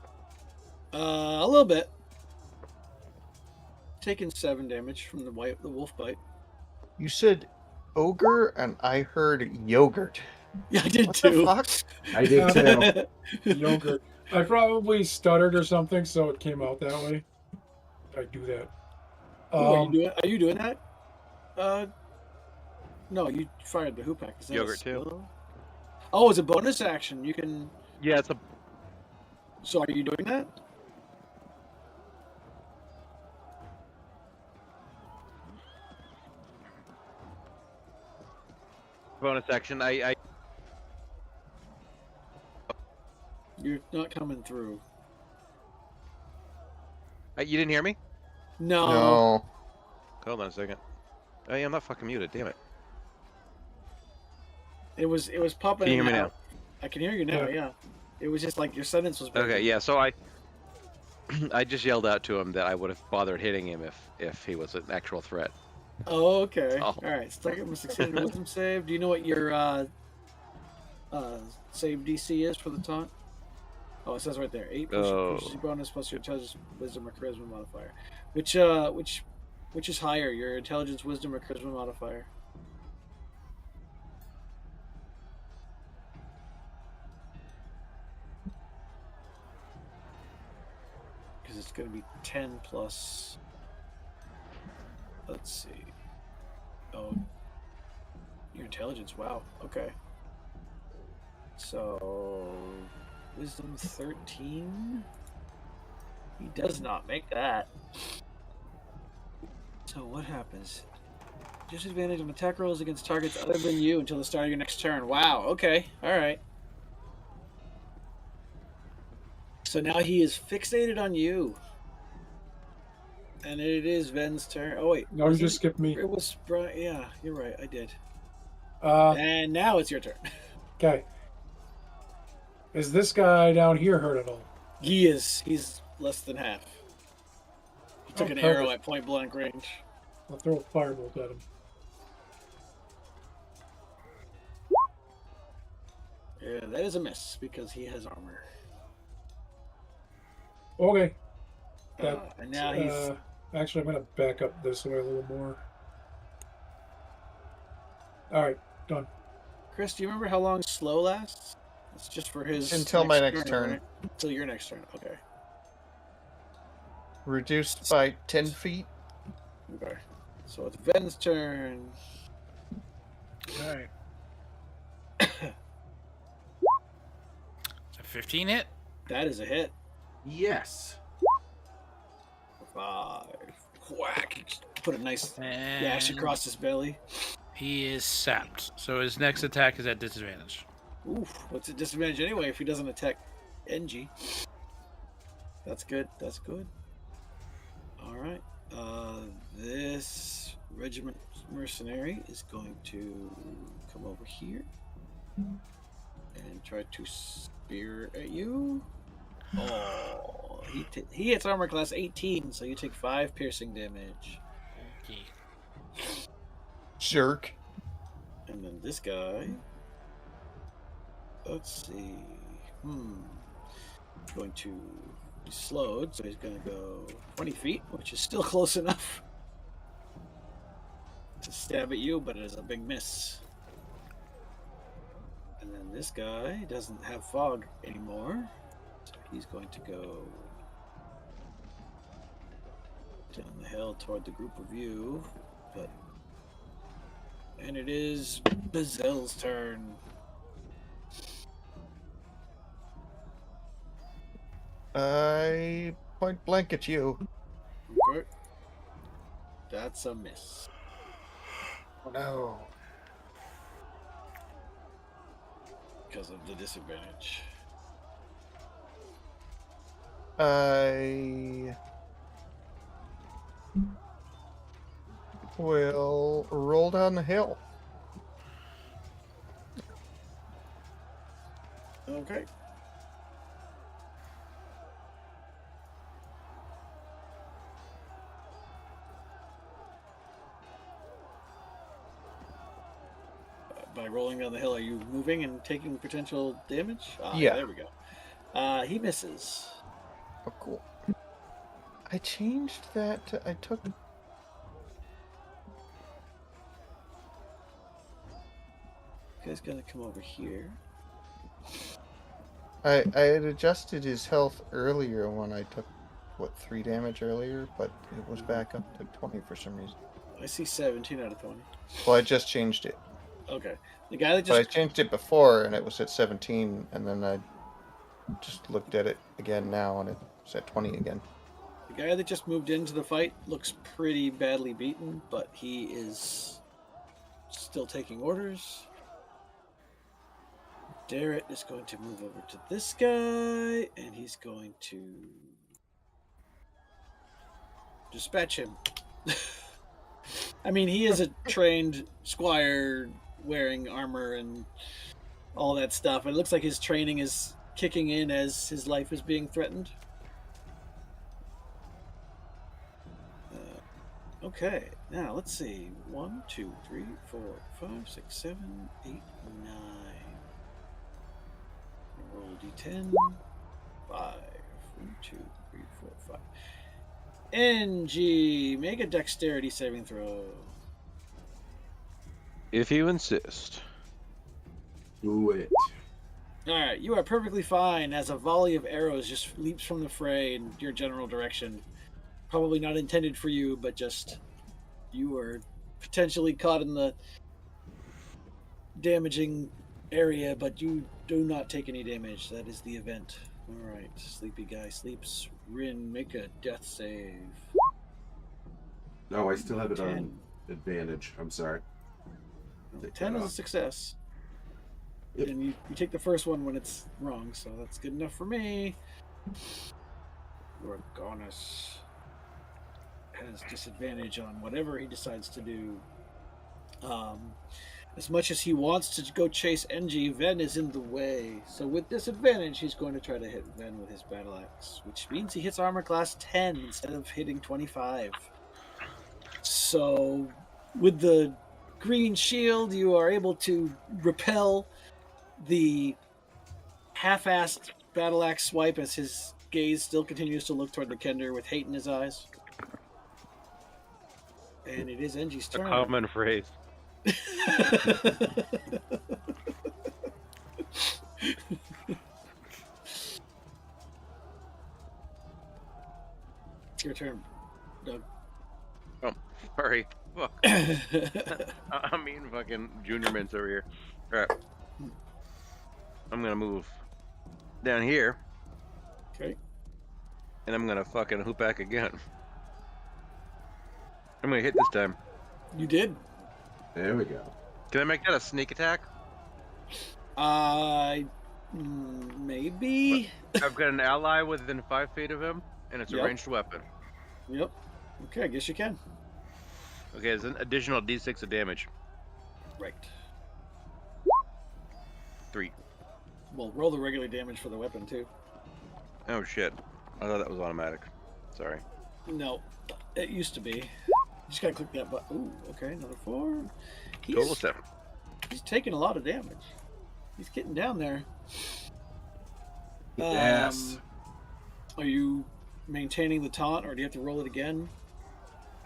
Speaker 2: A little bit. Taking 7 damage from the wolf bite.
Speaker 6: You said ogre, and I heard yogurt.
Speaker 2: Yeah, I did
Speaker 6: What
Speaker 2: too.
Speaker 6: the fuck?
Speaker 1: I did too.
Speaker 3: Yogurt. I probably stuttered or something, so it came out that way. I do that.
Speaker 2: Are you doing that? No, you fired the hoopak. Is that
Speaker 4: Yogurt
Speaker 2: a
Speaker 4: too.
Speaker 2: skill? Oh, it's a bonus action. You can.
Speaker 4: Yeah, it's a.
Speaker 2: So are you doing that?
Speaker 4: bonus action.
Speaker 2: You're not coming through.
Speaker 4: You didn't hear me?
Speaker 2: No.
Speaker 6: No.
Speaker 4: Hold on a second. Oh yeah, I'm not fucking muted. Damn it.
Speaker 2: It was popping.
Speaker 4: Can you hear me
Speaker 2: out.
Speaker 4: now?
Speaker 2: I can hear you now. Yeah. It was just like your sentence was. breaking.
Speaker 4: Okay, yeah. So I just yelled out to him that I would have bothered hitting him if he was an actual threat.
Speaker 2: Oh, okay.
Speaker 4: Oh.
Speaker 2: All right. Second, succeeded wisdom save. Do you know what your save DC is for the taunt? Oh, it says right there. 8 plus your bonus plus your intelligence, wisdom, or charisma modifier. Which is higher, your intelligence, wisdom, or charisma modifier? Because it's going to be 10 plus. Let's see. Oh, your intelligence. Wow. Okay. So, wisdom 13. He does not make that. So what happens? Disadvantage on attack rolls against targets other than you until the start of your next turn. Wow. Okay. All right. So now he is fixated on you. And it is Ven's turn. Oh, wait.
Speaker 3: No, you just skipped me.
Speaker 2: It was Brian. Yeah, you're right. I did.
Speaker 3: And
Speaker 2: now it's your turn.
Speaker 3: Okay. Is this guy down here hurt at all?
Speaker 2: He is. He's less than half. He took an arrow at point blank range.
Speaker 3: I'll throw a firebolt at him.
Speaker 2: Yeah, that is a miss because he has armor.
Speaker 3: Okay.
Speaker 2: And now he's.
Speaker 3: Actually, I'm going to back up this way a little more. All right, done.
Speaker 2: Chris, do you remember how long slow lasts? It's just for his.
Speaker 6: Until my next turn.
Speaker 2: Right? Until your next turn. Okay.
Speaker 6: Reduced by 10 feet.
Speaker 2: Okay. So it's Ven's turn.
Speaker 5: All right. A 15 hit?
Speaker 2: That is a hit.
Speaker 1: Yes.
Speaker 2: 5. Whack. Just put a nice
Speaker 5: And
Speaker 2: gash across his belly.
Speaker 5: he is sapped, so his next attack is at disadvantage.
Speaker 2: Oof. What's a disadvantage anyway if he doesn't attack NG? That's good. That's good. All right. This regiment mercenary is going to come over here and try to spear at you. Oh, he hits armor class 18, so you take 5 piercing damage.
Speaker 5: Okay.
Speaker 6: Jerk.
Speaker 2: And then this guy. Let's see. Going to be slowed, so he's going to go 20 feet, which is still close enough to stab at you, but it is a big miss. And then this guy doesn't have fog anymore, so he's going to go down the hill toward the group of you. And it is Bazel's turn.
Speaker 6: I point blank at you.
Speaker 2: Okay. That's a miss.
Speaker 6: Oh no.
Speaker 2: Because of the disadvantage.
Speaker 6: I will roll down the hill.
Speaker 2: Okay. By rolling down the hill, are you moving and taking potential damage?
Speaker 6: Yeah.
Speaker 2: There we go. He misses.
Speaker 6: Oh, cool. I changed that to, I took...
Speaker 2: You guys gotta come over here.
Speaker 6: I had adjusted his health earlier when I took, 3 damage earlier, but it was back up to 20 for some reason.
Speaker 2: I see 17 out of 20.
Speaker 6: Well, I just changed it.
Speaker 2: Okay. The guy that
Speaker 6: But I
Speaker 2: just
Speaker 6: changed it before, and it was at 17, and then I just looked at it again now, and it's at 20 again.
Speaker 2: the guy that just moved into the fight looks pretty badly beaten, but he is still taking orders. Darrett is going to move over to this guy, and he's going to dispatch him. I mean, he is a trained squire wearing armor and all that stuff. It looks like his training is kicking in as his life is being threatened. Okay, now let's see. 1, 2, 3, 4, 5, 6, 7, 8, 9. Roll D10. 5. 1, 2, 3, 4, 5. NG, make a dexterity saving throw.
Speaker 4: If you insist.
Speaker 1: Do it.
Speaker 2: Alright, you are perfectly fine as a volley of arrows just leaps from the fray in your general direction. Probably not intended for you, but just you are potentially caught in the damaging area, but you do not take any damage. That is the event. Alright, sleepy guy sleeps. Rin, make a death save.
Speaker 1: No, I still have it
Speaker 2: 10.
Speaker 1: on advantage. I'm sorry. Take
Speaker 2: 10
Speaker 1: that
Speaker 2: is a
Speaker 1: off.
Speaker 2: success.
Speaker 1: Yep.
Speaker 2: And you take the first one when it's wrong, so that's good enough for me. Gorgonus has disadvantage on whatever he decides to do. As much as he wants to go chase NG, Ven is in the way. So with disadvantage, he's going to try to hit Ven with his battle axe, which means he hits armor class 10 instead of hitting 25. So with the green shield, you are able to repel the half-assed battle axe swipe as his gaze still continues to look toward the Kender with hate in his eyes. And it is NG's
Speaker 4: A
Speaker 2: turn.
Speaker 4: common phrase.
Speaker 2: Your turn, Doug.
Speaker 4: Oh, sorry. Fuck. I mean, fucking junior mints over here. Alright. I'm gonna move down here,
Speaker 2: Okay.
Speaker 4: and I'm gonna fucking hoop back again. I'm gonna hit this time.
Speaker 2: You did.
Speaker 1: There we go.
Speaker 4: Can I make that a sneak attack?
Speaker 2: Maybe.
Speaker 4: I've got an ally within 5 feet of him, and it's a
Speaker 2: Yep.
Speaker 4: ranged weapon.
Speaker 2: Yep. Okay, I guess you can.
Speaker 4: Okay, it's an additional d6 of damage.
Speaker 2: Right.
Speaker 4: 3.
Speaker 2: Well, roll the regular damage for the weapon too.
Speaker 4: Oh shit. I thought that was automatic. Sorry.
Speaker 2: No, it used to be. You just gotta click that button. Ooh, okay, another 4.
Speaker 4: Total 7.
Speaker 2: He's taking a lot of damage. He's getting down there.
Speaker 1: Yes.
Speaker 2: Are you maintaining the taunt, or do you have to roll it again?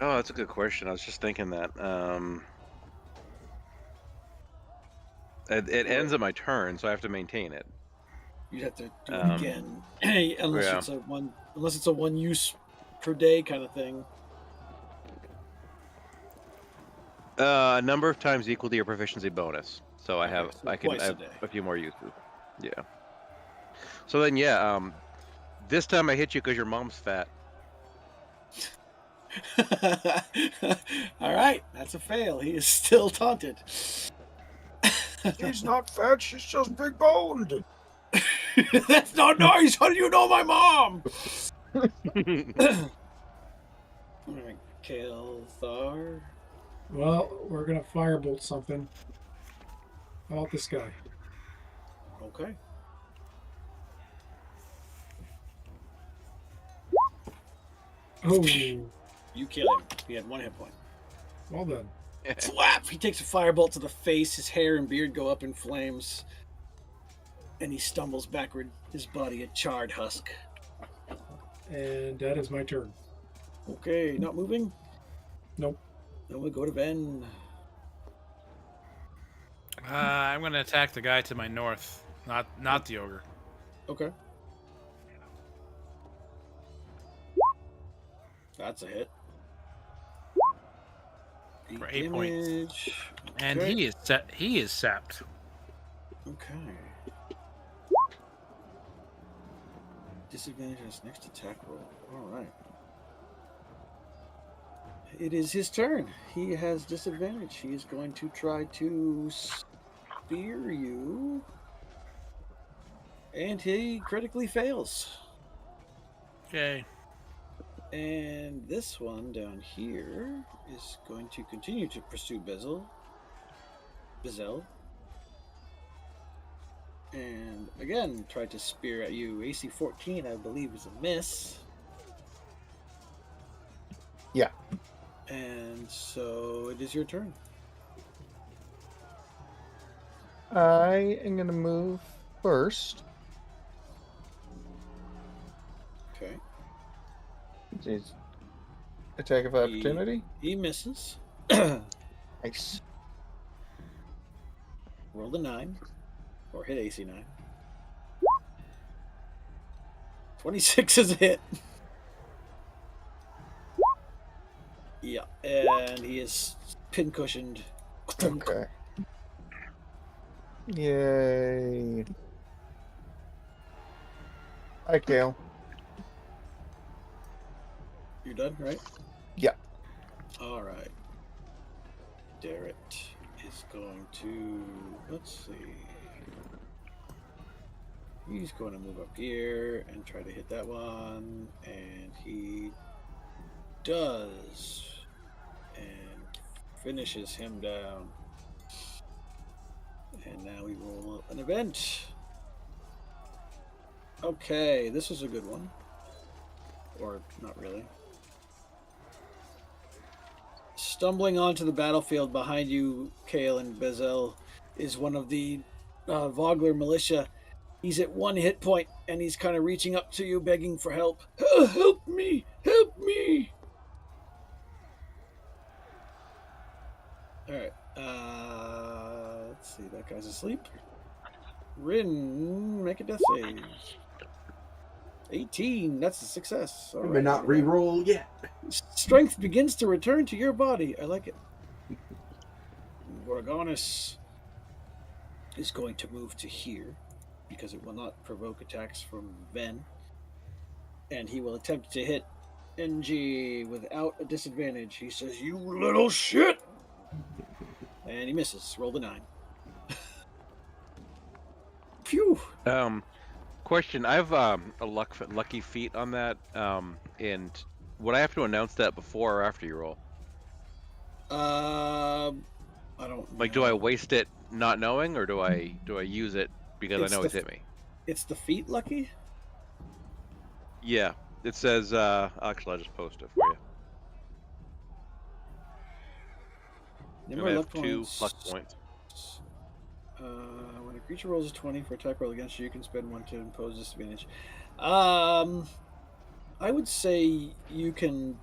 Speaker 4: Oh, that's a good question. I was just thinking that. It ends at my turn, so I have to maintain it.
Speaker 2: You'd have to do it again, unless
Speaker 4: yeah.
Speaker 2: it's a one use per day kind of thing.
Speaker 4: A number of times equal to your proficiency bonus. So I have,
Speaker 2: so
Speaker 4: I can
Speaker 2: twice a
Speaker 4: have
Speaker 2: day.
Speaker 4: a few more uses. Yeah. So then, yeah. This time I hit you because your mom's fat.
Speaker 2: All right, that's a fail. He is still taunted.
Speaker 3: She's not fat, she's just big boned.
Speaker 2: That's not nice. How do you know my mom? Alright, Kael'thar.
Speaker 3: Well, we're gonna firebolt something. How about this guy?
Speaker 2: Okay.
Speaker 3: Oh,
Speaker 2: You kill him. He had 1 hit point.
Speaker 3: well done.
Speaker 2: Slap! He takes a firebolt to the face. His hair and beard go up in flames. And he stumbles backward, his body a charred husk.
Speaker 3: And that is my turn.
Speaker 2: Okay, not moving?
Speaker 3: Nope.
Speaker 2: Then we go to Ben.
Speaker 5: I'm gonna attack the guy to my north, not the ogre.
Speaker 2: Okay. That's a hit.
Speaker 5: For 8 points.
Speaker 2: Damage.
Speaker 5: And
Speaker 2: Okay.
Speaker 5: he is sapped.
Speaker 2: Okay. Disadvantage on his next attack roll. Alright. It is his turn. He has disadvantage. He is going to try to spear you. And he critically fails.
Speaker 5: Okay.
Speaker 2: And this one down here is going to continue to pursue Bizel. And again, tried to spear at you. AC 14, I believe, is a miss.
Speaker 6: Yeah.
Speaker 2: And so it is your turn.
Speaker 6: I am going to move first.
Speaker 2: Okay.
Speaker 6: It's attack of opportunity.
Speaker 2: He misses.
Speaker 6: Nice.
Speaker 2: Rolled a 9. Or hit AC 9. 26 is a hit. Yeah, and he is pincushioned.
Speaker 6: Okay. Yay. Hi, Kale.
Speaker 2: You're done, right?
Speaker 6: Yeah.
Speaker 2: All right. Darrett is going to, let's see. He's going to move up here and try to hit that one, and he does, and finishes him down. And now we roll an event. Okay, this was a good one. Or not really. Stumbling onto the battlefield behind you, Kale and Bezel, is one of the Vogler militia. He's at 1 hit point, and he's kind of reaching up to you, begging for help. Help me! Help me! Alright. Let's see. That guy's asleep. Rin, make a death save. 18. That's a success. All
Speaker 1: I may
Speaker 2: right.
Speaker 1: not re-roll yet.
Speaker 2: Strength begins to return to your body. I like it. Gorgonis is going to move to here because it will not provoke attacks from Ven. And he will attempt to hit NG without a disadvantage. He says, "You little shit!" And he misses. Roll the 9. Phew.
Speaker 4: Question. I have a lucky feat on that. And would I have to announce that before or after you roll?
Speaker 2: I don't
Speaker 4: Like,
Speaker 2: know.
Speaker 4: do I waste it not knowing, or do I use it because
Speaker 2: It's
Speaker 4: I know
Speaker 2: the
Speaker 4: it's hit me?
Speaker 2: It's the feet lucky?
Speaker 4: Yeah. It says. Actually, I'll just post it for you. And
Speaker 2: Number
Speaker 4: I
Speaker 2: of
Speaker 4: have
Speaker 2: luck
Speaker 4: 2
Speaker 2: points.
Speaker 4: luck points.
Speaker 2: When a creature rolls a 20 for attack roll against you, you can spend 1 to impose disadvantage. I would say you can.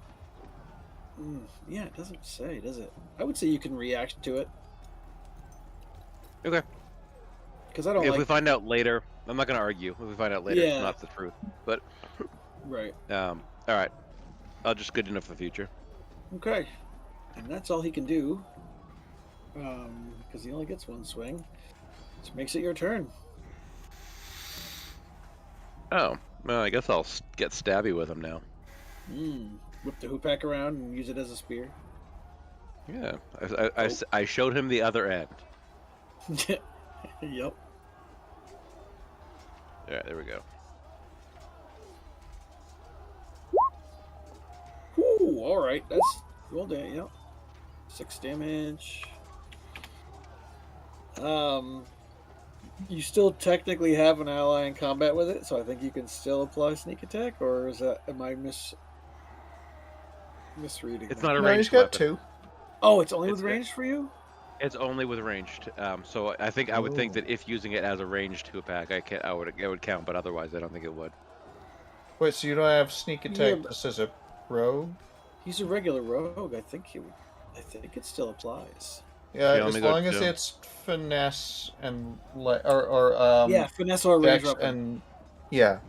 Speaker 2: Yeah, it doesn't say, does it? I would say you can react to it.
Speaker 4: Okay.
Speaker 2: Because I don't
Speaker 4: If
Speaker 2: like.
Speaker 4: we find out later, I'm not going to argue. If we find out later,
Speaker 2: Yeah.
Speaker 4: it's not the truth. But
Speaker 2: Right.
Speaker 4: all right. I'll just good enough for the future.
Speaker 2: Okay. And that's all he can do. Because he only gets 1 swing. Which makes it your turn.
Speaker 4: Oh, well, I guess I'll get stabby with him now.
Speaker 2: Whip the hoopak around and use it as a spear.
Speaker 4: Yeah, I showed him the other end.
Speaker 2: Yep.
Speaker 4: All right, there we go.
Speaker 2: Ooh, all right. That's well done. Yep. 6 damage. You still technically have an ally in combat with it, so I think you can still apply sneak attack, or is that am I misreading?
Speaker 4: It's
Speaker 2: that?
Speaker 4: not a
Speaker 6: No, he's
Speaker 4: ranged
Speaker 6: got
Speaker 4: weapon.
Speaker 6: 2.
Speaker 2: Oh, it's only with
Speaker 4: It's-
Speaker 2: range for you?
Speaker 4: It's only with ranged. So I would think that if using it as a ranged 2-pack, it would count, but otherwise I don't think it would.
Speaker 6: Wait, so you don't have sneak attack
Speaker 2: Yeah, but-
Speaker 6: just as a rogue?
Speaker 2: He's a regular rogue. I think it still applies.
Speaker 6: Yeah,
Speaker 4: let
Speaker 6: as
Speaker 4: me go
Speaker 6: long as
Speaker 4: to-
Speaker 6: it's finesse and or
Speaker 2: Yeah, finesse or range
Speaker 6: dex
Speaker 2: weapon.
Speaker 6: and yeah.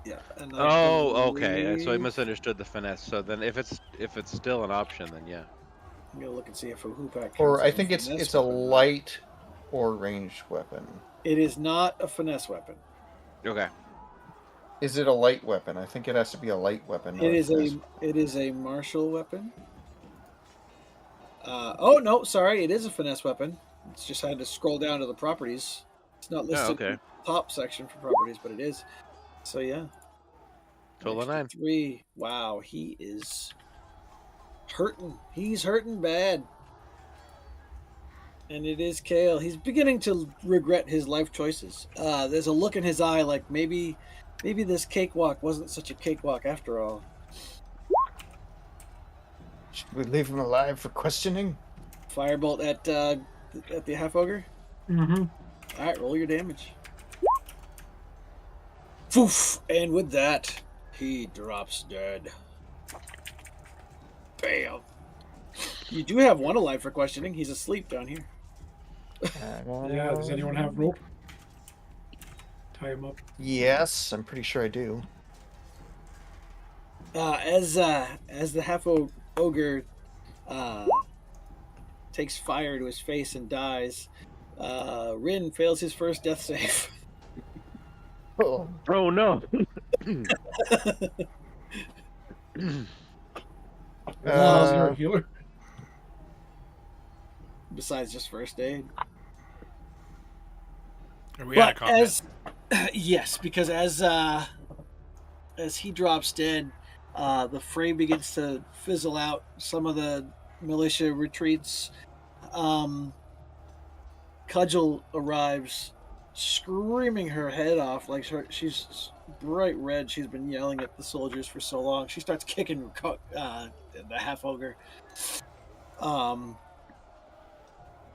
Speaker 2: Yeah. And I
Speaker 4: Oh, okay. So I
Speaker 2: believe-
Speaker 4: misunderstood the finesse. So then if it's still an option, then yeah.
Speaker 2: I'm gonna look and see if a hoop-pack counts
Speaker 6: Or I
Speaker 2: as a
Speaker 6: think it's
Speaker 2: finesse
Speaker 6: a
Speaker 2: weapon.
Speaker 6: light or ranged weapon.
Speaker 2: It is not a finesse weapon.
Speaker 4: Okay.
Speaker 6: Is it a light weapon? I think it has to be a light weapon. not
Speaker 2: It is
Speaker 6: finesse.
Speaker 2: it is a martial weapon. Oh no, sorry, it is a finesse weapon. It's just had to scroll down to the properties. It's not listed
Speaker 4: okay.
Speaker 2: in the top section for properties, but it is. So yeah.
Speaker 4: Total of
Speaker 2: Extra
Speaker 4: 9.
Speaker 2: 3. Wow, he is hurting. He's hurting bad. And it is Kale. He's beginning to regret his life choices. There's a look in his eye like maybe this cakewalk wasn't such a cakewalk after all.
Speaker 6: Should we leave him alive for questioning?
Speaker 2: Firebolt at the half ogre.
Speaker 3: Mm-hmm.
Speaker 2: All right, roll your damage. Poof! And with that, he drops dead. Bam! You do have one alive for questioning. He's asleep down here.
Speaker 3: Yeah, does anyone have rope? Tie him up.
Speaker 6: Yes, I'm pretty sure I do.
Speaker 2: As the half ogre takes fire to his face and dies, Rin fails his first death save.
Speaker 6: Oh,
Speaker 4: Oh no.
Speaker 3: Is there a healer?
Speaker 2: Besides just first aid.
Speaker 5: Are we out of
Speaker 2: But
Speaker 5: combat?
Speaker 2: yes, because as he drops dead, the fray begins to fizzle out. Some of the militia retreats. Cudgel arrives, screaming her head off. Like she's bright red. She's been yelling at the soldiers for so long. She starts kicking the half ogre.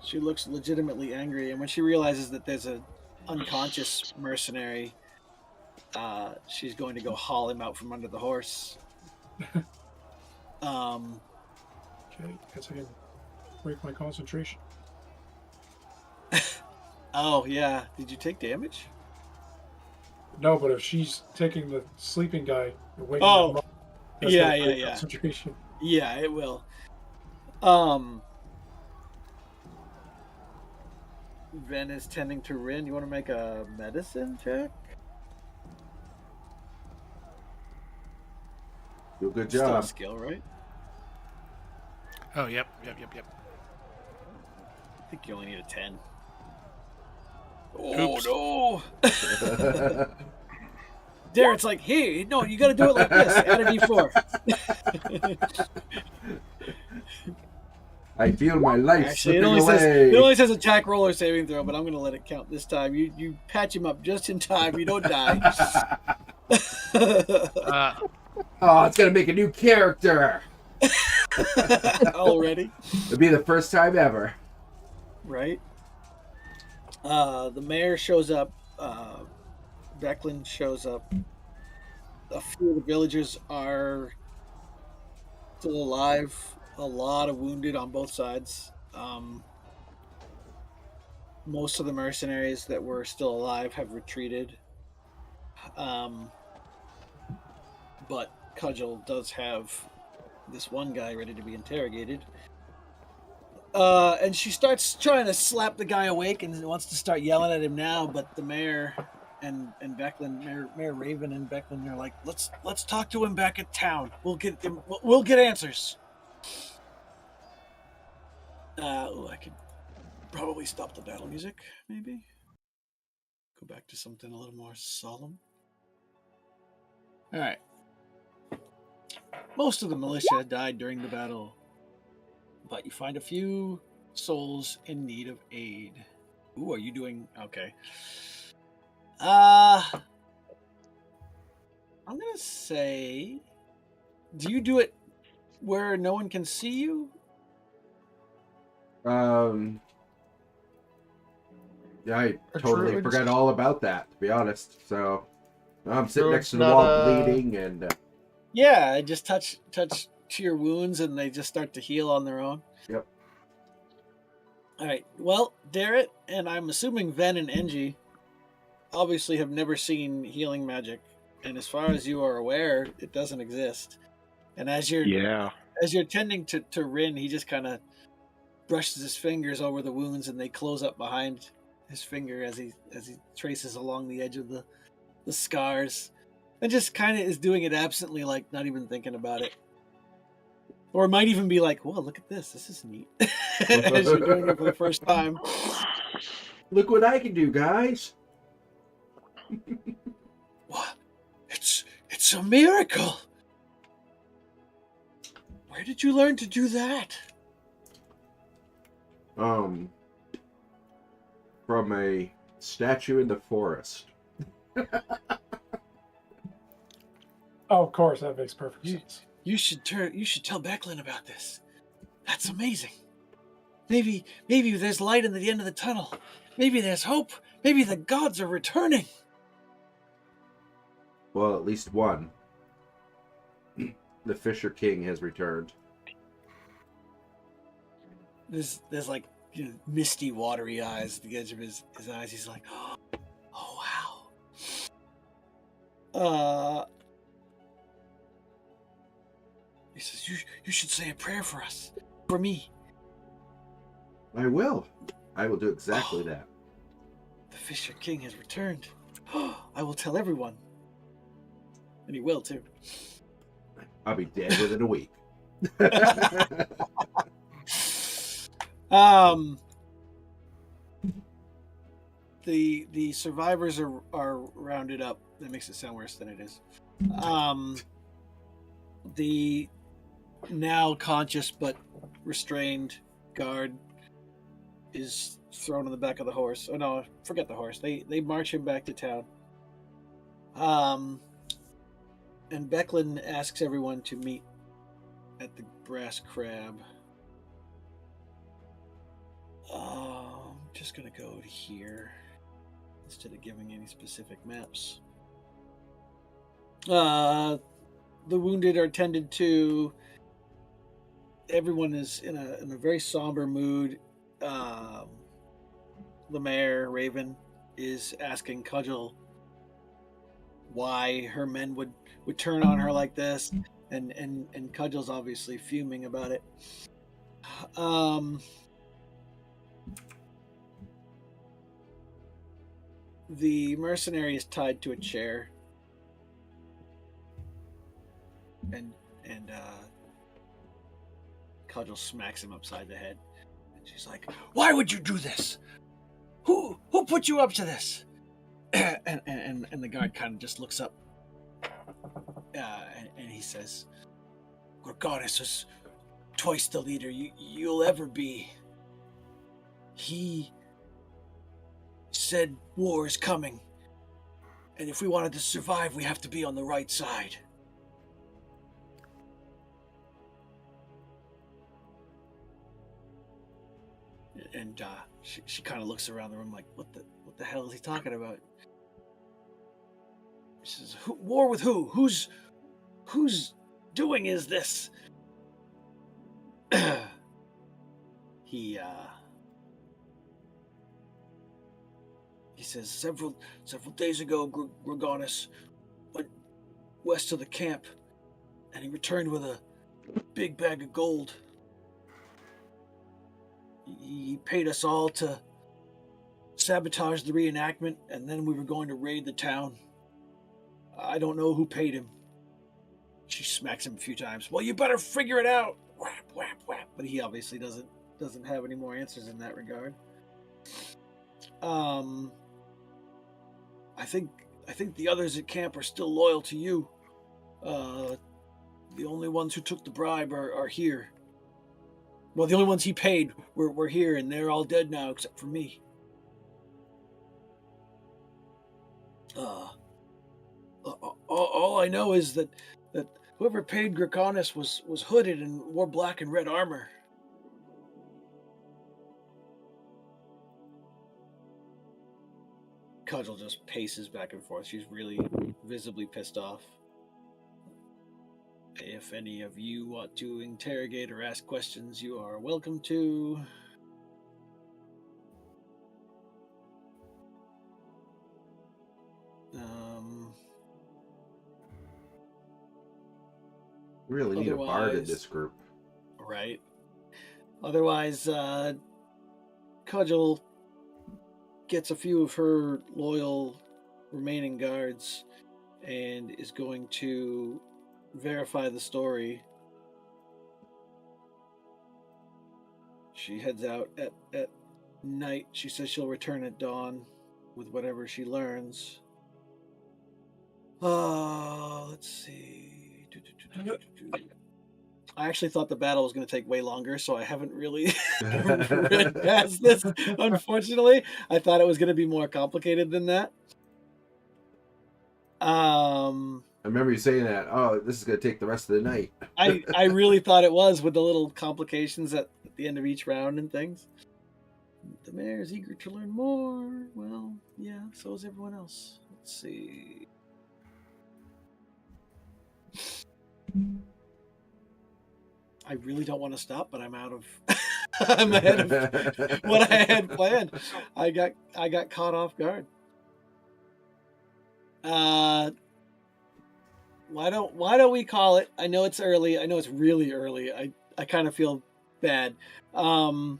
Speaker 2: She looks legitimately angry, and when she realizes that there's an unconscious mercenary, she's going to go haul him out from under the horse.
Speaker 3: Okay, guess I can break my concentration.
Speaker 2: Oh yeah, did you take damage?
Speaker 3: No, but if she's taking the sleeping guy and waking
Speaker 2: Oh,
Speaker 3: him up, that's
Speaker 2: yeah,
Speaker 3: gonna
Speaker 2: yeah,
Speaker 3: break
Speaker 2: yeah.
Speaker 3: concentration.
Speaker 2: Yeah, it will. Ven is tending to Rin. You want to make a medicine check?
Speaker 1: Do a good
Speaker 2: Still a
Speaker 1: job.
Speaker 2: skill, right?
Speaker 5: Oh, yep.
Speaker 2: I think you only need a 10. Oh
Speaker 5: Oops.
Speaker 2: no! Darren's like, hey, no, you got to do it like this. Add a D4.
Speaker 1: I feel my life
Speaker 2: Actually,
Speaker 1: slipping away.
Speaker 2: it only says attack roll or saving throw, but I'm going to let it count this time. You patch him up just in time. You don't die.
Speaker 1: Oh, it's gonna make a new character.
Speaker 2: Already.
Speaker 1: It'll be the first time ever.
Speaker 2: Right. The mayor shows up. Declan shows up. A few of the villagers are still alive. A lot of wounded on both sides. Most of the mercenaries that were still alive have retreated. But Cudgel does have this one guy ready to be interrogated. And she starts trying to slap the guy awake and wants to start yelling at him now, but the mayor and Becklin, Mayor Raven and Becklin are like, let's talk to him back at town. We'll get answers. I could probably stop the battle music, maybe. Go back to something a little more solemn. All right. Most of the militia died during the battle, but you find a few souls in need of aid. Ooh, are you doing okay? I'm gonna say, do you do it where no one can see you?
Speaker 1: Yeah, I
Speaker 6: Are
Speaker 1: totally
Speaker 6: druids-
Speaker 1: forgot all about that, to be honest. So I'm sitting next
Speaker 6: Druids
Speaker 1: to the
Speaker 6: not,
Speaker 1: wall bleeding, and
Speaker 2: Yeah, I just touch to your wounds, and they just start to heal on their own.
Speaker 1: Yep.
Speaker 2: All right. Well, Darrett, and I'm assuming Ven and Engie obviously have never seen healing magic, and as far as you are aware, it doesn't exist. And as you're tending to Rin, he just kind of brushes his fingers over the wounds, and they close up behind his finger as he traces along the edge of the scars, and just kind of is doing it absently, like not even thinking about it. Or it might even be like, "Whoa, look at this! This is neat." As you're doing it for the first time.
Speaker 1: look what I can do, guys.
Speaker 2: What? It's a miracle. Where did you learn to do that?
Speaker 1: From a statue in the forest.
Speaker 3: Oh, of course, that makes perfect sense.
Speaker 2: You should tell Becklin about this. That's amazing. Maybe there's light in the end of the tunnel. Maybe there's hope. Maybe the gods are returning.
Speaker 1: Well, at least one. The Fisher King has returned.
Speaker 2: There's like misty, watery eyes at the edge of his eyes. He's like, oh wow. He says, you should say a prayer for us, for me.
Speaker 1: I will. I will do exactly that.
Speaker 2: The Fisher King has returned. I will tell everyone. And he will, too.
Speaker 1: I'll be dead within a week.
Speaker 2: The survivors are rounded up. That makes it sound worse than it is. The now conscious but restrained guard is thrown on the back of the horse. Oh no, forget the horse. They march him back to town. And Becklin asks everyone to meet at the Brass Crab. I'm just gonna go to here instead of giving any specific maps. The wounded are tended to. Everyone is in a very somber mood. The mayor, Raven, is asking Cudgel why her men would turn on her like this, and Cudgel's obviously fuming about it. The mercenary is tied to a chair, and Cudgel smacks him upside the head. And she's like, "Why would you do this? Who put you up to this?" and the guard kind of just looks up, and he says, "Gorgonis was twice the leader you'll ever be. He said war is coming, and if we wanted to survive, we have to be on the right side." And she kind of looks around the room like, what the hell is he talking about? She says, "War with who? Who's doing is this?" He says, several days ago, Gorgonis went west of the camp, and he returned with a big bag of gold. He paid us all to sabotage the reenactment, and then we were going to raid the town. I don't know who paid him. She smacks him a few times. "Well, you better figure it out." Whap, whap, whap. But he obviously doesn't have any more answers in that regard. I think the others at camp are still loyal to you. The only ones who took the bribe are here. Well, the only ones he paid were here, and they're all dead now except for me. All I know is that whoever paid Graconis was hooded and wore black and red armor. Cudgel just paces back and forth. She's really visibly pissed off. If any of you want to interrogate or ask questions, you are welcome to.
Speaker 1: We really need a bard in this group.
Speaker 2: Right. Otherwise, Cudgel gets a few of her loyal remaining guards and is going to verify the story. She heads out at night. She says she'll return at dawn with whatever she learns. Let's see. I actually thought the battle was going to take way longer, so I haven't really read past this, unfortunately. I thought it was going to be more complicated than that.
Speaker 1: I remember you saying that, oh, this is going to take the rest of the night.
Speaker 2: I really thought it was, with the little complications at the end of each round and things. The mayor is eager to learn more. Well, yeah, so is everyone else. Let's see. I really don't want to stop, but I'm out of I'm ahead of what I had planned. I got caught off guard. Why don't we call it? I know it's early. I know it's really early. I kind of feel bad. You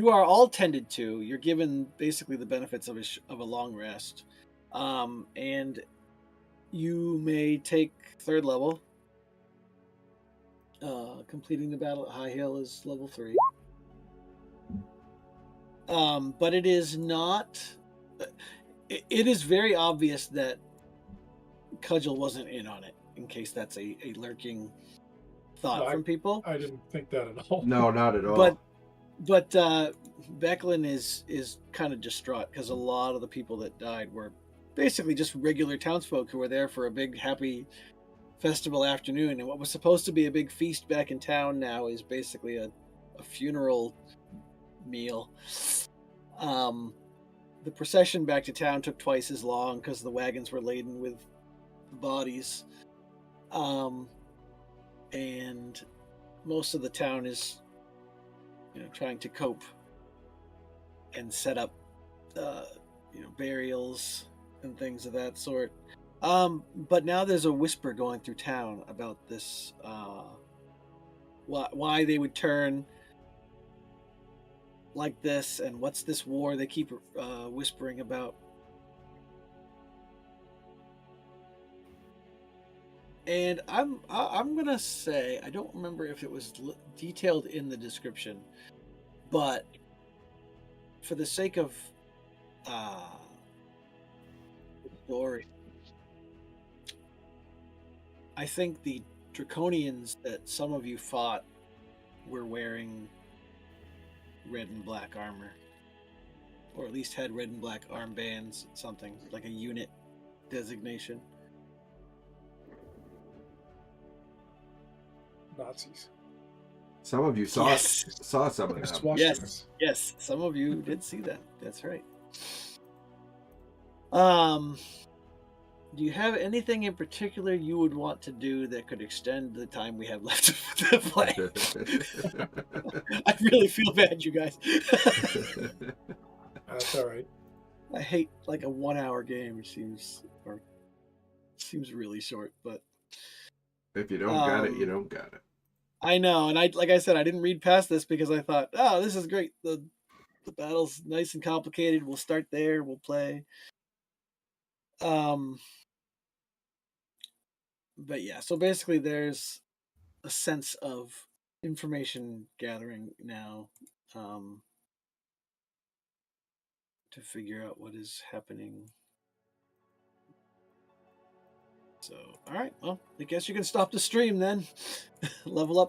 Speaker 2: are all tended to. You're given basically the benefits of a long rest, and you may take 3rd level. Completing the battle at High Hill is level 3. But it is not. It is very obvious that Cudgel wasn't in on it. In case that's a lurking thought from people.
Speaker 3: I didn't think that at all.
Speaker 1: No, not at all.
Speaker 2: But Becklin is kind of distraught because a lot of the people that died were basically just regular townsfolk who were there for a big happy festival afternoon, and what was supposed to be a big feast back in town now is basically a funeral meal. The procession back to town took twice as long because the wagons were laden with bodies, and most of the town is trying to cope and set up burials and things of that sort. But now there's a whisper going through town about this, why they would turn like this, and what's this war they keep whispering about. And I'm gonna say, I don't remember if it was detailed in the description, but for the sake of the story, I think the Draconians that some of you fought were wearing red and black armor, or at least had red and black armbands, something like a unit designation.
Speaker 3: Nazis.
Speaker 1: Some of you saw
Speaker 2: Yes.
Speaker 1: saw some of them.
Speaker 2: Yes, some of you did see that. That's right. Do you have anything in particular you would want to do that could extend the time we have left to play? I really feel bad, you guys.
Speaker 3: That's all right.
Speaker 2: I hate like a 1-hour game. It seems really short, but
Speaker 1: if you don't got it, you don't got it.
Speaker 2: I know, and like I said, I didn't read past this because I thought, oh, this is great. The battle's nice and complicated. We'll start there. We'll play. But yeah, so basically there's a sense of information gathering now, to figure out what is happening. So, all right. Well, I guess you can stop the stream then. Level up